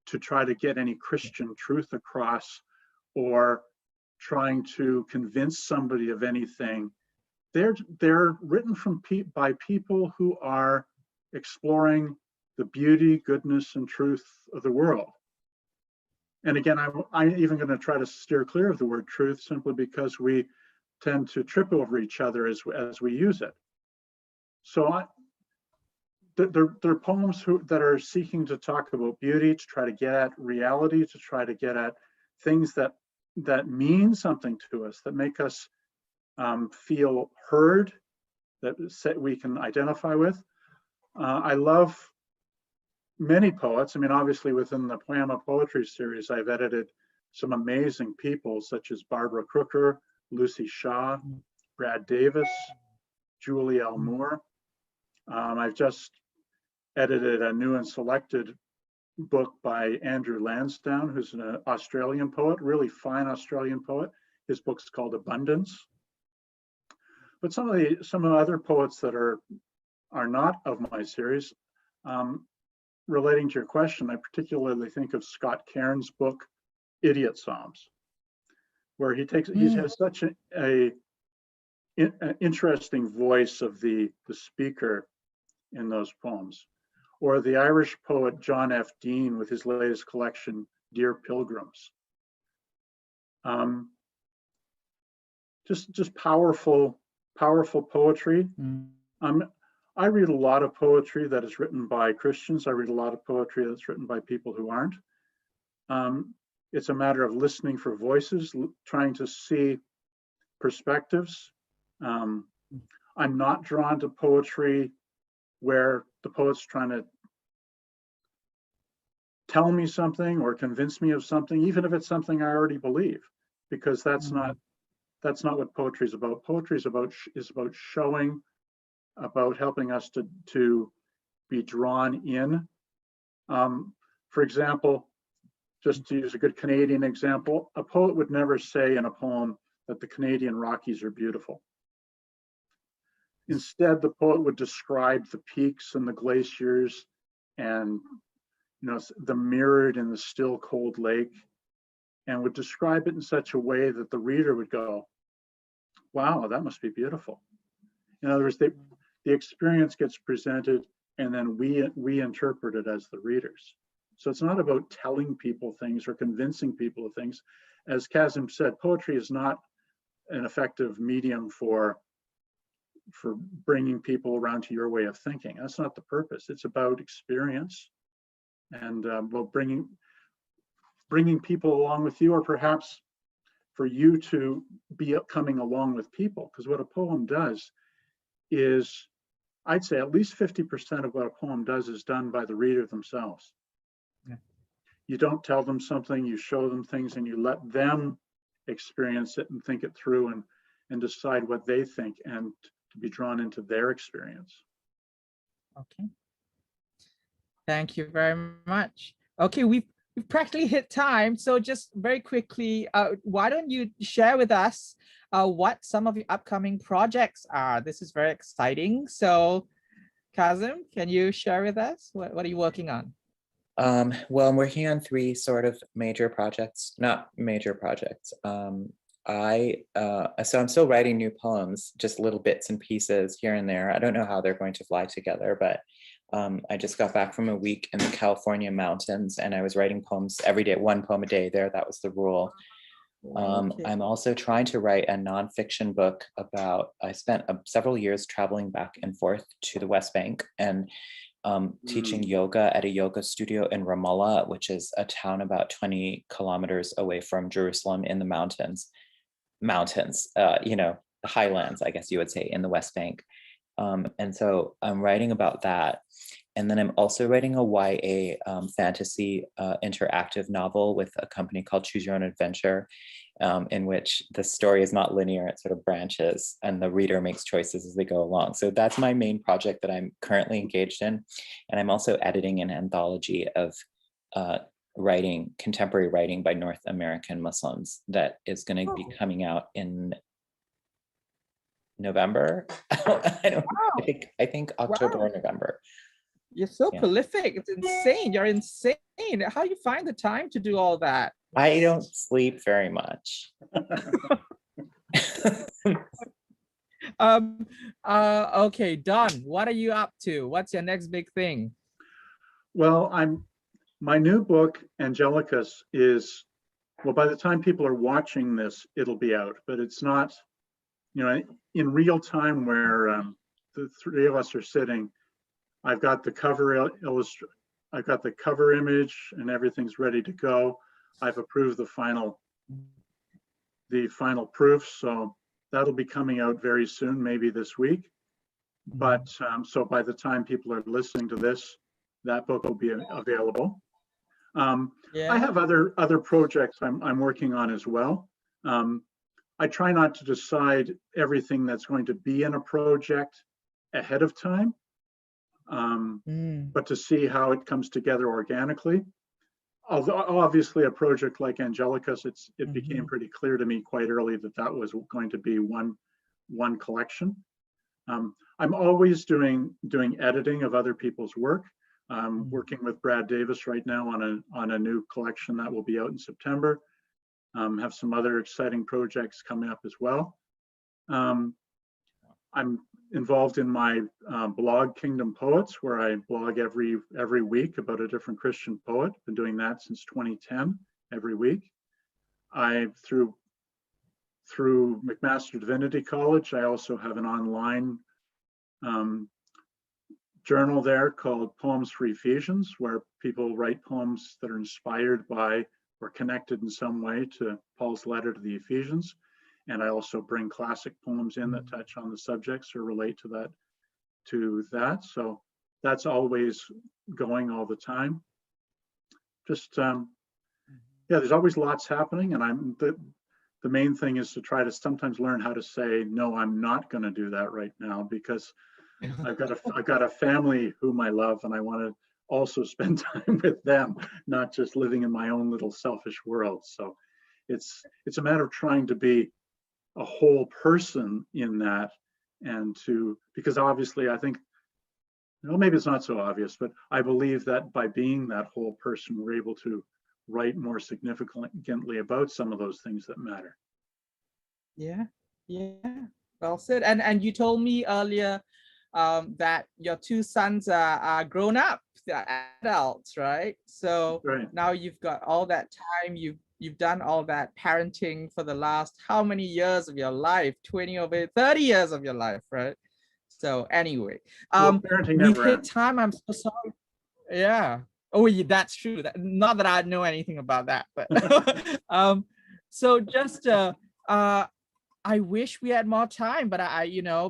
to try to get any Christian truth across or trying to convince somebody of anything. They're written by people who are exploring the beauty, goodness, and truth of the world. And again, I'm even going to try to steer clear of the word truth, simply because we tend to trip over each other as we use it. So they're poems that are seeking to talk about beauty, to try to get at reality, to try to get at things that mean something to us, that make us feel heard, that we can identify with. I love many poets. I mean, obviously within the Poema Poetry series, I've edited some amazing people such as Barbara Crooker, Lucy Shaw, Brad Davis, Julie L. Moore. I've just edited a new and selected book by Andrew Lansdowne, who's an Australian poet, really fine Australian poet. His book's called Abundance. But some of the other poets that are not of my series, relating to your question, I particularly think of Scott Cairns' book, Idiot Psalms, where he has such an interesting voice of the speaker in those poems. Or the Irish poet John F. Dean with his latest collection, Dear Pilgrims. Just powerful poetry. I read a lot of poetry that is written by Christians. I read a lot of poetry that's written by people who aren't. It's a matter of listening for voices, trying to see perspectives. I'm not drawn to poetry where the poet's trying to tell me something or convince me of something, even if it's something I already believe, because that's not what poetry is about. Poetry is about showing, about helping us to be drawn in. For example, just to use a good Canadian example, a poet would never say in a poem that the Canadian Rockies are beautiful. Instead, the poet would describe the peaks and the glaciers and the mirrored in the still cold lake, and would describe it in such a way that the reader would go, wow, that must be beautiful. In other words, the experience gets presented and then we interpret it as the readers. So it's not about telling people things or convincing people of things. As Kazim said, poetry is not an effective medium for bringing people around to your way of thinking. That's not the purpose. It's about experience and about bringing people along with you, or perhaps for you to be coming along with people. Because what a poem does is, I'd say at least 50% of what a poem does is done by the reader themselves. Yeah. You don't tell them something, you show them things, and you let them experience it and think it through and decide what they think and to be drawn into their experience. Okay. Thank you very much. Okay, we've practically hit time. So just very quickly, why don't you share with us what some of your upcoming projects are? This is very exciting. So Kazim, can you share with us? What are you working on? Well, I'm working on 3 sort of major projects, not major projects. So I'm still writing new poems, just little bits and pieces here and there. I don't know how they're going to fly together, but I just got back from a week in the California mountains and I was writing poems every day, 1 poem a day there. That was the rule. Okay. I'm also trying to write a nonfiction book about, I spent several years traveling back and forth to the West Bank and teaching yoga at a yoga studio in Ramallah, which is a town about 20 kilometers away from Jerusalem in the mountains, the highlands, I guess you would say, in the West Bank. And so I'm writing about that. And then I'm also writing a YA fantasy interactive novel with a company called Choose Your Own Adventure, in which the story is not linear, it sort of branches and the reader makes choices as they go along. So that's my main project that I'm currently engaged in. And I'm also editing an anthology of contemporary writing by North American Muslims that is going to be coming out in November. I think October or November. You're so prolific. It's insane. You're insane. How do you find the time to do all that? I don't sleep very much. Okay, Don, what are you up to? What's your next big thing? Well, my new book, Angelicus, is, well, by the time people are watching this, it'll be out, but it's not, in real time where the 3 of us are sitting. I've got the cover I've got the cover image and everything's ready to go. I've approved the final proof, so that'll be coming out very soon, maybe this week. But so by the time people are listening to this, that book will be available. I Yeah. have other projects I'm working on as well. I try not to decide everything that's going to be in a project ahead of time, but to see how it comes together organically. Although obviously a project like Angelicus, it became pretty clear to me quite early that that was going to be one collection. I'm always doing editing of other people's work. Working with Brad Davis right now on a new collection that will be out in September. Have some other exciting projects coming up as well. I'm involved in my blog Kingdom Poets, where I blog every week about a different Christian poet. Been doing that since 2010, every week. Through McMaster Divinity College, I also have an online journal there called Poems for Ephesians, where people write poems that are inspired by or connected in some way to Paul's letter to the Ephesians. And I also bring classic poems in that touch on the subjects or relate to that. So that's always going all the time. Just, yeah, there's always lots happening. And the main thing is to try to sometimes learn how to say, no, I'm not going to do that right now, because I've got a family whom I love, and I want to also spend time with them, not just living in my own little selfish world. So it's a matter of trying to be a whole person in that, and because obviously I think, well, maybe it's not so obvious, but I believe that by being that whole person, we're able to write more significantly about some of those things that matter. Yeah, well said. And you told me earlier that your two sons are grown up, they're adults, right? So Right. now you've got all that time, you've done all that parenting for the last how many years of your life? 20 of it, 30 years of your life, right? So anyway, Well, parenting we've never hit ends. time. I'm so sorry. Yeah. Oh, yeah, that's true. Not that I know anything about that, but so just I wish we had more time, but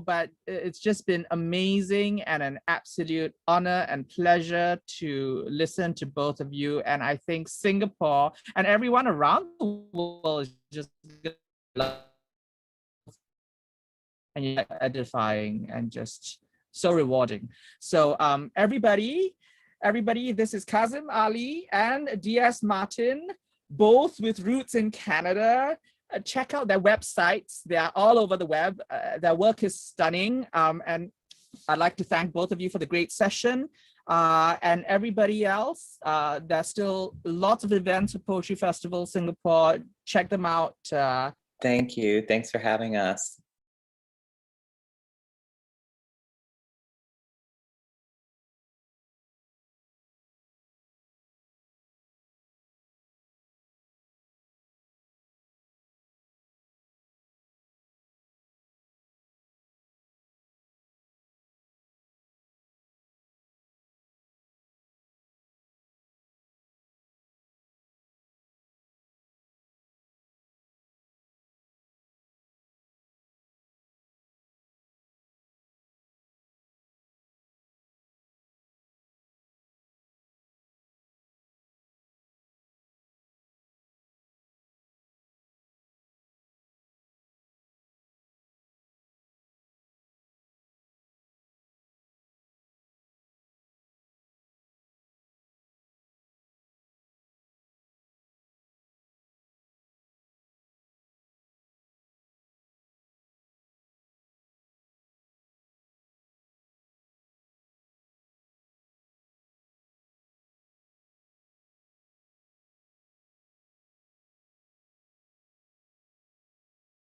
but it's just been amazing and an absolute honor and pleasure to listen to both of you. And I think Singapore and everyone around the world is just and edifying and just so rewarding. So everybody, this is Kazim Ali and D.S. Martin, both with roots in Canada. Check out their websites. They are all over the web. Their work is stunning. And I'd like to thank both of you for the great session. And everybody else, there's still lots of events at Poetry Festival Singapore. Check them out. Thank you. Thanks for having us.